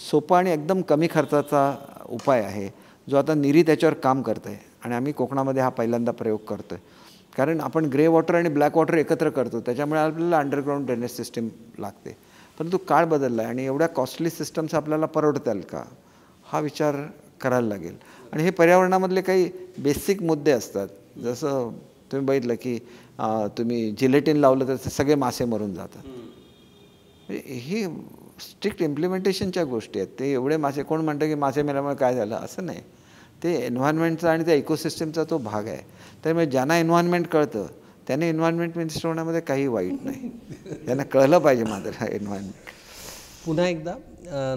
सोपा आणि एकदम कमी खर्चाचा उपाय आहे जो आता निरी त्याच्यावर काम करतं आहे. आणि आम्ही कोकणामध्ये हा पहिल्यांदा प्रयोग करतो आहे. कारण आपण ग्रे वॉटर आणि ब्लॅक वॉटर एकत्र करतो त्याच्यामुळे आपल्याला अंडरग्राऊंड ड्रेनेज सिस्टीम लागते. परंतु काळ बदलला आहे आणि एवढ्या कॉस्टली सिस्टम्स आपल्याला परवडतील का हा विचार करायला लागेल. आणि हे पर्यावरणामधले काही बेसिक मुद्दे असतात. जसं तुम्ही बघितलं की तुम्ही जिलेटिन लावलं तर सगळे मासे मरून जातात. ही स्ट्रिक्ट इम्प्लिमेंटेशनच्या गोष्टी आहेत. ते एवढे मासे कोण म्हणतं की मासे मेल्यामुळे काय झालं असं नाही. ते एन्व्हायरमेंटचा आणि त्या इकोसिस्टमचा तो भाग आहे. त्यामुळे ज्यांना एन्व्हायरमेंट कळतं त्याने एन्व्हायरमेंट मिनिस्टर होण्यामध्ये काही वाईट नाही. त्यांना कळलं पाहिजे मात्र एन्व्हायरमेंट. पुन्हा एकदा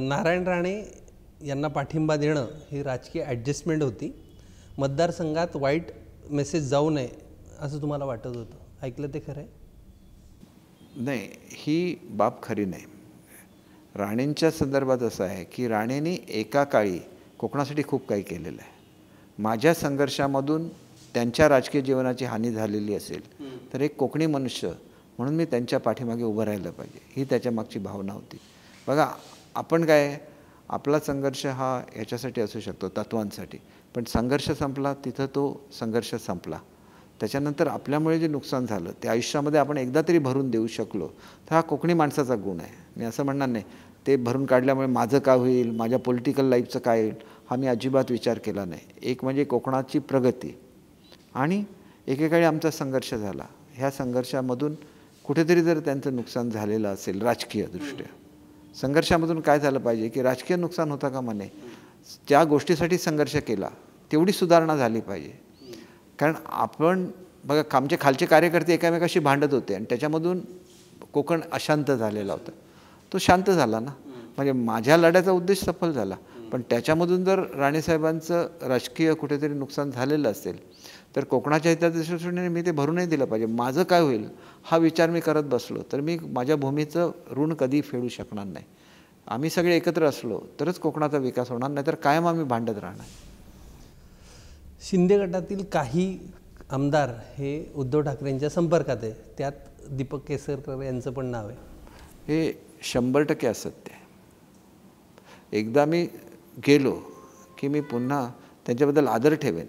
नारायण राणे यांना पाठिंबा देणं ही राजकीय ॲडजस्टमेंट होती. मतदारसंघात वाईट मेसेज जाऊ नये असं तुम्हाला वाटत होतं. ऐकलं ते खरं आहे? नाही, ही बाब खरी नाही. राणेंच्या संदर्भात असं आहे की राणेंनी एका काळी कोकणासाठी खूप काही केलेलं आहे. माझ्या संघर्षामधून त्यांच्या राजकीय जीवनाची हानी झालेली असेल तर एक कोकणी मनुष्य म्हणून मी त्यांच्या पाठीमागे उभं राहिलं पाहिजे ही त्याच्या मागची भावना होती. बघा आपण काय आपला संघर्ष हा याच्यासाठी असू शकतो तत्वांसाठी, पण संघर्ष संपला तिथं तो संघर्ष संपला. त्याच्यानंतर आपल्यामुळे जे नुकसान झालं ते आयुष्यामध्ये आपण एकदा तरी भरून देऊ शकलो तर हा कोकणी माणसाचा गुण आहे. मी असं म्हणणार नाही ते भरून काढल्यामुळे माझं काय होईल, माझ्या पॉलिटिकल लाईफचं काय होईल हा मी अजिबात विचार केला नाही. एक म्हणजे कोकणाची प्रगती आणि एकेकाळी आमचा संघर्ष झाला. ह्या संघर्षामधून कुठेतरी जर त्यांचं नुकसान झालेलं असेल राजकीयदृष्ट्या, संघर्षामधून काय झालं पाहिजे की राजकीय नुकसान होता का म्हणे, ज्या गोष्टीसाठी संघर्ष केला तेवढी सुधारणा झाली पाहिजे. कारण आपण बघा आमचे खालचे कार्यकर्ते एकामेकाशी भांडत होते आणि त्याच्यामधून कोकण अशांत झालेला होता. तो शांत झाला ना, म्हणजे माझ्या लढ्याचा उद्देश सफल झाला. पण त्याच्यामधून जर राणेसाहेबांचं राजकीय कुठेतरी नुकसान झालेलं असेल तर कोकणाच्या हिताच्या दृष्टीने मी ते भरूनही दिलं पाहिजे. माझं काय होईल हा विचार मी करत बसलो तर मी माझ्या भूमीचं ऋण कधी फेडू शकणार नाही. आम्ही सगळे एकत्र असलो तरच कोकणाचा विकास होणार, नाही तर कायम आम्ही भांडत राहणार. शिंदे गटातील काही आमदार हे उद्धव ठाकरेंच्या संपर्कात आहे, त्यात दीपक केसरकर यांचं पण नाव आहे. हे 100% असत्य आहे. एकदा मी गेलो की मी पुन्हा त्यांच्याबद्दल आदर ठेवेन,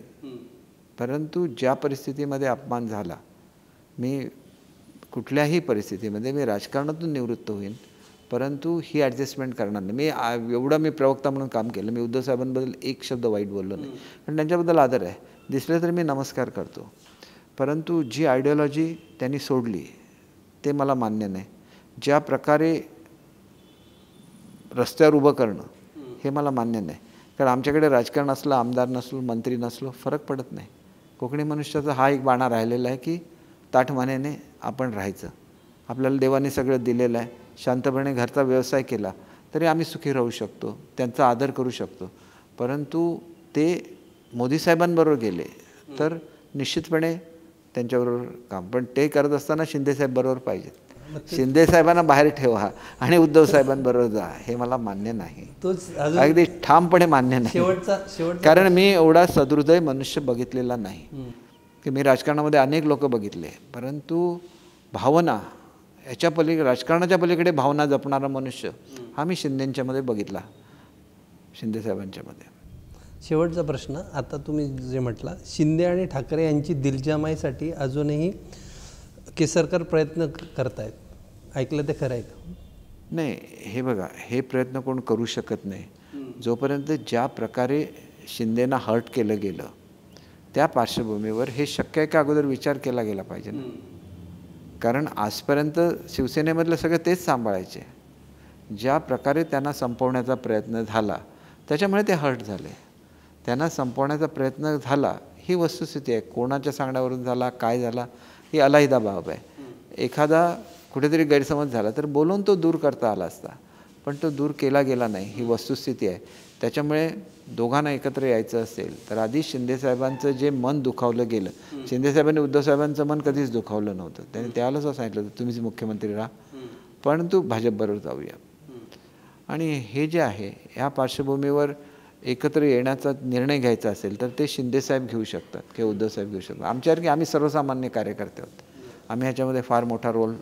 परंतु ज्या परिस्थितीमध्ये अपमान झाला, मी कुठल्याही परिस्थितीमध्ये मी राजकारणातून निवृत्त होईन, परंतु ही ॲडजस्टमेंट करणार नाही. मी प्रवक्ता म्हणून काम केलं. मी उद्धव साहेबांबद्दल एक शब्द वाईट बोललो नाही, पण त्यांच्याबद्दल आदर आहे. दिसले तर मी नमस्कार करतो, परंतु जी आयडिओलॉजी त्यांनी सोडली ते मला मान्य नाही. ज्या प्रकारे रस्त्यावर उभं करणं हे मला मान्य नाही. कारण आमच्याकडे राजकारण असलं, आमदार नसलो, मंत्री नसलो फरक पडत नाही. कोकणी मनुष्याचा हा एक बाणा राहिलेला आहे की ताठमानेने आपण राहायचं. आपल्याला देवाने सगळं दिलेलं आहे. शांतपणे घरचा व्यवसाय केला तरी आम्ही सुखी राहू शकतो, त्यांचा आदर करू शकतो. परंतु ते मोदी साहेबांबरोबर गेले तर निश्चितपणे त्यांच्याबरोबर काम, पण ते करत असताना शिंदेसाहेब पाहिजेत. शिंदेसाहेबांना बाहेर ठेवा आणि उद्धव साहेबांबरोबर जा हे मला मान्य नाही. अगदी ठामपणे मान्य नाही. कारण मी एवढा सदृदय मनुष्य बघितलेला नाही की मी राजकारणामध्ये अनेक लोक बघितले, परंतु भावना याच्या पलीकडे, राजकारणाच्या पलीकडे भावना जपणारा मनुष्य हा मी शिंदेंच्यामध्ये बघितला, शिंदेसाहेबांच्यामध्ये. शेवटचा प्रश्न, आता तुम्ही जे म्हटला शिंदे आणि ठाकरे यांची दिलजमाईसाठी अजूनही केसरकर प्रयत्न करतायत, ऐकलं ते खरं आहे का? नाही, हे बघा, हे प्रयत्न कोण करू शकत नाही जोपर्यंत ज्या प्रकारे शिंदेना हर्ट केलं गेलं त्या पार्श्वभूमीवर हे शक्य आहे का अगोदर विचार केला गेला पाहिजे ना. कारण आजपर्यंत शिवसेनेमधलं सगळं तेच सांभाळायचे. ज्या प्रकारे त्यांना संपवण्याचा प्रयत्न झाला त्याच्यामुळे ते हर्ट झाले. त्यांना संपवण्याचा प्रयत्न झाला ही वस्तुस्थिती आहे. कोणाच्या सांगण्यावरून झाला, काय झाला ही अलहिदा बाब आहे. एखादा कुठेतरी गैरसमज झाला तर बोलून तो दूर करता आला असता, पण तो दूर केला गेला नाही, ही वस्तुस्थिती आहे. त्याच्यामुळे दोघांना एकत्र यायचं असेल तर आधी शिंदेसाहेबांचं जे मन दुखावलं गेलं, शिंदेसाहेबांनी उद्धवसाहेबांचं मन कधीच दुखावलं नव्हतं. त्यांनी त्यावेळेला असं सांगितलं होतं तुम्हीच मुख्यमंत्री राहा, परंतु भाजपबरोबर जाऊया. आणि हे जे आहे ह्या पार्श्वभूमीवर एकत्र येण्याचा निर्णय घ्यायचा असेल तर ते शिंदेसाहेब घेऊ शकतात किंवा उद्धवसाहेब घेऊ शकतात. आमच्यासारखे आम्ही सर्वसामान्य कार्यकर्ते आहोत, आम्ही ह्याच्यामध्ये फार मोठा रोल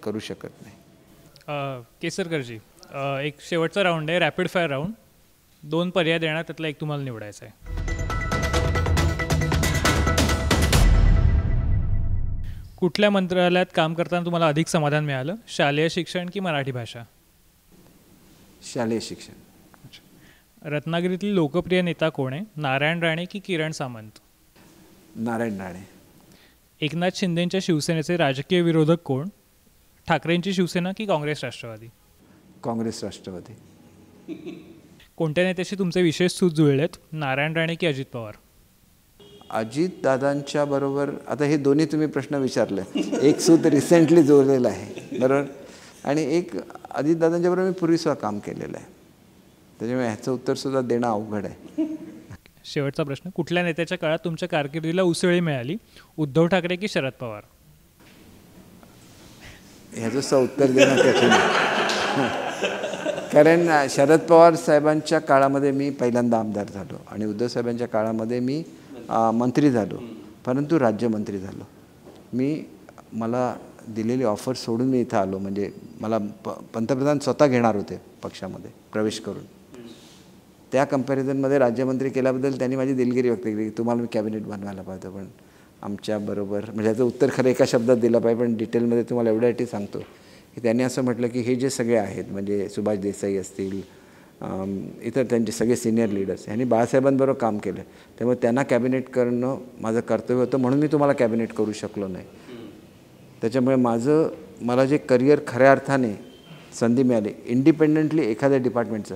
करू शकत नाही. केसरकरजी, एक शेवटचा राऊंड आहे, रॅपिड फायर राऊंड. 2 पर्याय देणार, त्यातला एक तुम्हाला निवडायचा आहे. कुठल्या मंत्रालयात काम करताना तुम्हाला अधिक समाधान मिळालं, शालेय शिक्षण की मराठी भाषा? शालेय शिक्षण. रत्नागिरीतील लोकप्रिय नेता कोण आहे, नारायण राणे की किरण सामंत? नारायण राणे. एकनाथ शिंदेंच्या शिवसेनेचे राजकीय विरोधक कोण, ठाकरेंची शिवसेना की काँग्रेस राष्ट्रवादी? काँग्रेस राष्ट्रवादी. कोणत्या नेत्याशी तुमचे विशेष सूत जुळलेत, नारायण राणे की अजित पवार? अजितदादांच्या बरोबर, आता हे दोन्ही तुम्ही प्रश्न विचारले, एक सूत रिसेंटली जोडलेलं आहे बरोबर, आणि एक अजितदादांच्या बरोबर मी पूर्वीसुद्धा काम केलेलं आहे, त्याच्यामुळे ह्याचं उत्तरसुद्धा देणं अवघड आहे. शेवटचा प्रश्न, कुठल्या नेत्याच्या काळात तुमच्या कारकिर्दीला उसळी मिळाली, उद्धव ठाकरे की शरद पवार? ह्याचं उत्तर देणं कठीण आहे, कारण शरद पवार साहेबांच्या काळामध्ये मी पहिल्यांदा आमदार झालो आणि उद्धव साहेबांच्या काळामध्ये मी मंत्री झालो, परंतु राज्यमंत्री झालो. मला दिलेली ऑफर सोडून मी इथं आलो, म्हणजे मला पंतप्रधान स्वतः घेणार होते पक्षामध्ये प्रवेश करून. त्या कम्पॅरिझनमध्ये राज्यमंत्री केल्याबद्दल त्यांनी माझी दिलगिरी व्यक्त केली की तुम्हाला मी कॅबिनेट बनवायला पाहिजे, पण आमच्याबरोबर, म्हणजे याचं उत्तर खरं एका शब्दात दिलं पाहिजे, पण डिटेलमध्ये तुम्हाला एवढ्यासाठी सांगतो की त्यांनी असं म्हटलं की हे जे सगळे आहेत, म्हणजे सुभाष देसाई असतील, इतर त्यांचे सगळे सिनियर लीडर्स, यांनी बाळासाहेबांबरोबर काम केलं, त्यामुळे त्यांना कॅबिनेट करणं माझं कर्तव्य होतं, म्हणून मी तुम्हाला कॅबिनेट करू शकलो नाही. त्याच्यामुळे मला जे करिअर खऱ्या अर्थाने संधी मिळाली इंडिपेंडेंटली एखाद्या डिपार्टमेंटचं,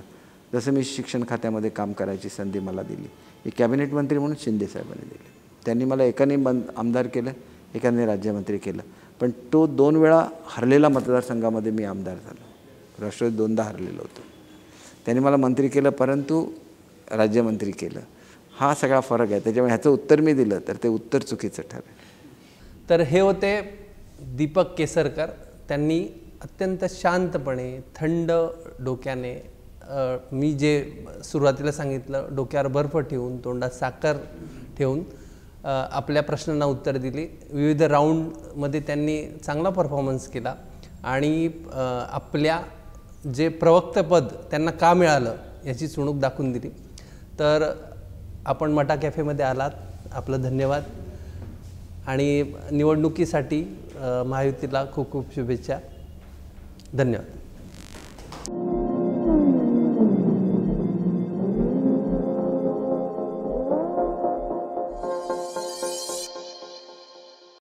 जसं मी शिक्षण खात्यामध्ये काम करायची संधी मला दिली, ही कॅबिनेट मंत्री म्हणून शिंदेसाहेबांनी दिली. त्यांनी मला एकाने आमदार केलं, एकाने राज्यमंत्री केलं, पण तो 2 वेळा हरलेला मतदारसंघामध्ये मी आमदार झालो, राष्ट्रवादी 2दा हरलेलं होतं. त्यांनी मला मंत्री केलं परंतु राज्यमंत्री केलं, हा सगळा फरक आहे. त्याच्यामुळे ह्याचं उत्तर मी दिलं तर ते उत्तर चुकीचं ठरेल. तर हे होते दीपक केसरकर. त्यांनी अत्यंत शांतपणे, थंड डोक्याने, मी जे सुरुवातीला सांगितलं, डोक्यावर बर्फ ठेवून, तोंडात साखर ठेवून आपल्या प्रश्नांना उत्तर दिली. विविध राऊंडमध्ये त्यांनी चांगला परफॉर्मन्स केला आणि आपल्या जे प्रवक्तपद त्यांना का मिळालं याची चुणूक दाखवून दिली. तर आपण मटा कॅफेमध्ये आलात, आपलं धन्यवाद. आणि निवडणुकीसाठी महायुतीला खूप खूप शुभेच्छा. धन्यवाद.